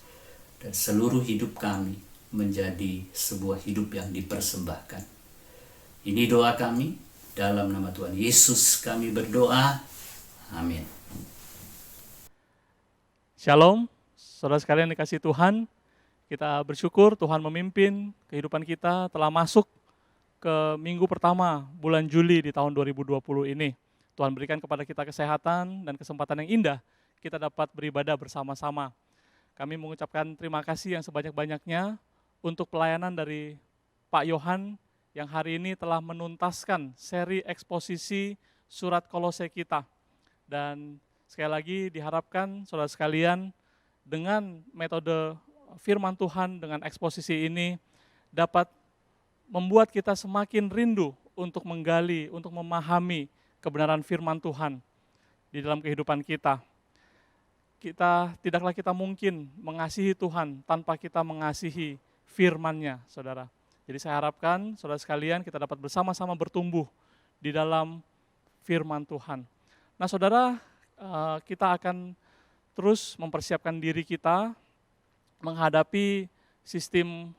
dan seluruh hidup kami menjadi sebuah hidup yang dipersembahkan. Ini doa kami. Dalam nama Tuhan Yesus kami berdoa. Amin. Shalom, saudara sekalian dikasih Tuhan. Kita bersyukur Tuhan memimpin kehidupan kita telah masuk ke minggu pertama bulan Juli di tahun 2020 ini. Tuhan berikan kepada kita kesehatan dan kesempatan yang indah. Kita dapat beribadah bersama-sama. Kami mengucapkan terima kasih yang sebanyak-banyaknya untuk pelayanan dari Pak Yohan yang hari ini telah menuntaskan seri eksposisi surat Kolose kita. Dan sekali lagi diharapkan saudara sekalian dengan metode firman Tuhan dengan eksposisi ini dapat membuat kita semakin rindu untuk menggali, untuk memahami kebenaran firman Tuhan di dalam kehidupan kita. Tidaklah kita mungkin mengasihi Tuhan tanpa kita mengasihi firman-Nya, saudara. Jadi saya harapkan saudara sekalian kita dapat bersama-sama bertumbuh di dalam firman Tuhan. Nah saudara, kita akan terus mempersiapkan diri kita menghadapi sistem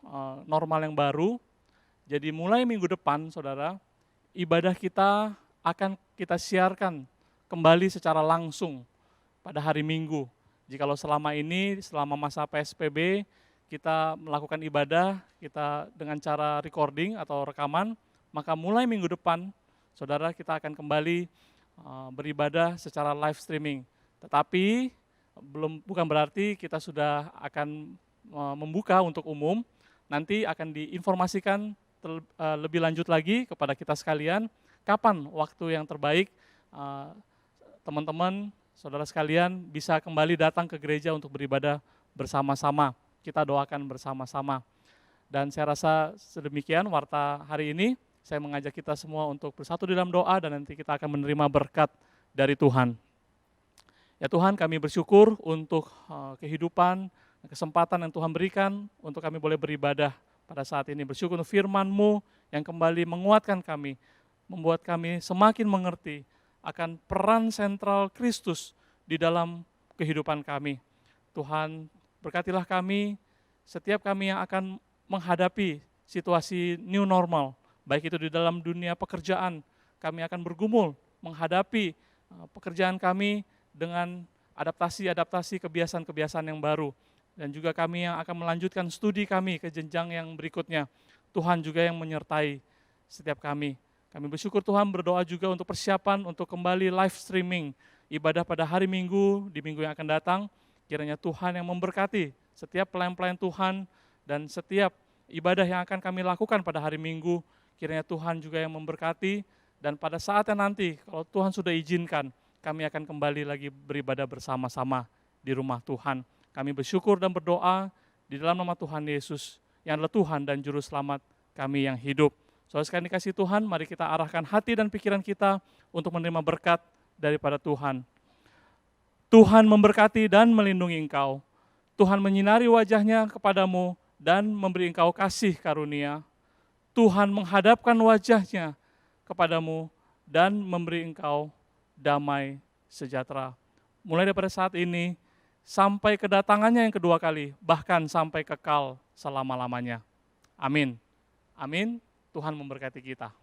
normal yang baru. Jadi mulai minggu depan saudara, ibadah kita akan kita siarkan kembali secara langsung pada hari Minggu. Jikalau selama ini, selama masa PSBB, kita melakukan ibadah, kita dengan cara recording atau rekaman, maka mulai minggu depan, saudara kita akan kembali beribadah secara live streaming. Tetapi bukan berarti kita sudah akan membuka untuk umum, nanti akan diinformasikan lebih lanjut lagi kepada kita sekalian, kapan waktu yang terbaik teman-teman, saudara sekalian bisa kembali datang ke gereja untuk beribadah bersama-sama. Kita doakan bersama-sama. Dan saya rasa sedemikian warta hari ini. Saya mengajak kita semua untuk bersatu di dalam doa dan nanti kita akan menerima berkat dari Tuhan. Ya Tuhan, kami bersyukur untuk kehidupan, kesempatan yang Tuhan berikan untuk kami boleh beribadah pada saat ini. Bersyukur untuk firman-Mu yang kembali menguatkan kami, membuat kami semakin mengerti akan peran sentral Kristus di dalam kehidupan kami. Tuhan, berkatilah kami, setiap kami yang akan menghadapi situasi new normal, baik itu di dalam dunia pekerjaan, kami akan bergumul menghadapi pekerjaan kami dengan adaptasi kebiasaan-kebiasaan yang baru. Dan juga kami yang akan melanjutkan studi kami ke jenjang yang berikutnya. Tuhan juga yang menyertai setiap kami. Kami bersyukur Tuhan, berdoa juga untuk persiapan untuk kembali live streaming ibadah pada hari Minggu, di minggu yang akan datang. Kiranya Tuhan yang memberkati setiap pelayan-pelayan Tuhan dan setiap ibadah yang akan kami lakukan pada hari Minggu. Kiranya Tuhan juga yang memberkati, dan pada saatnya nanti kalau Tuhan sudah izinkan, kami akan kembali lagi beribadah bersama-sama di rumah Tuhan. Kami bersyukur dan berdoa di dalam nama Tuhan Yesus yang adalah Tuhan dan Juru Selamat kami yang hidup. Saudara sekalian dikasihi Tuhan, mari kita arahkan hati dan pikiran kita untuk menerima berkat daripada Tuhan. Tuhan memberkati dan melindungi engkau. Tuhan menyinari wajahnya kepadamu dan memberi engkau kasih karunia. Tuhan menghadapkan wajahnya kepadamu dan memberi engkau damai sejahtera. Mulai daripada saat ini sampai kedatangannya yang kedua kali, bahkan sampai kekal selama-lamanya. Amin. Amin. Tuhan memberkati kita.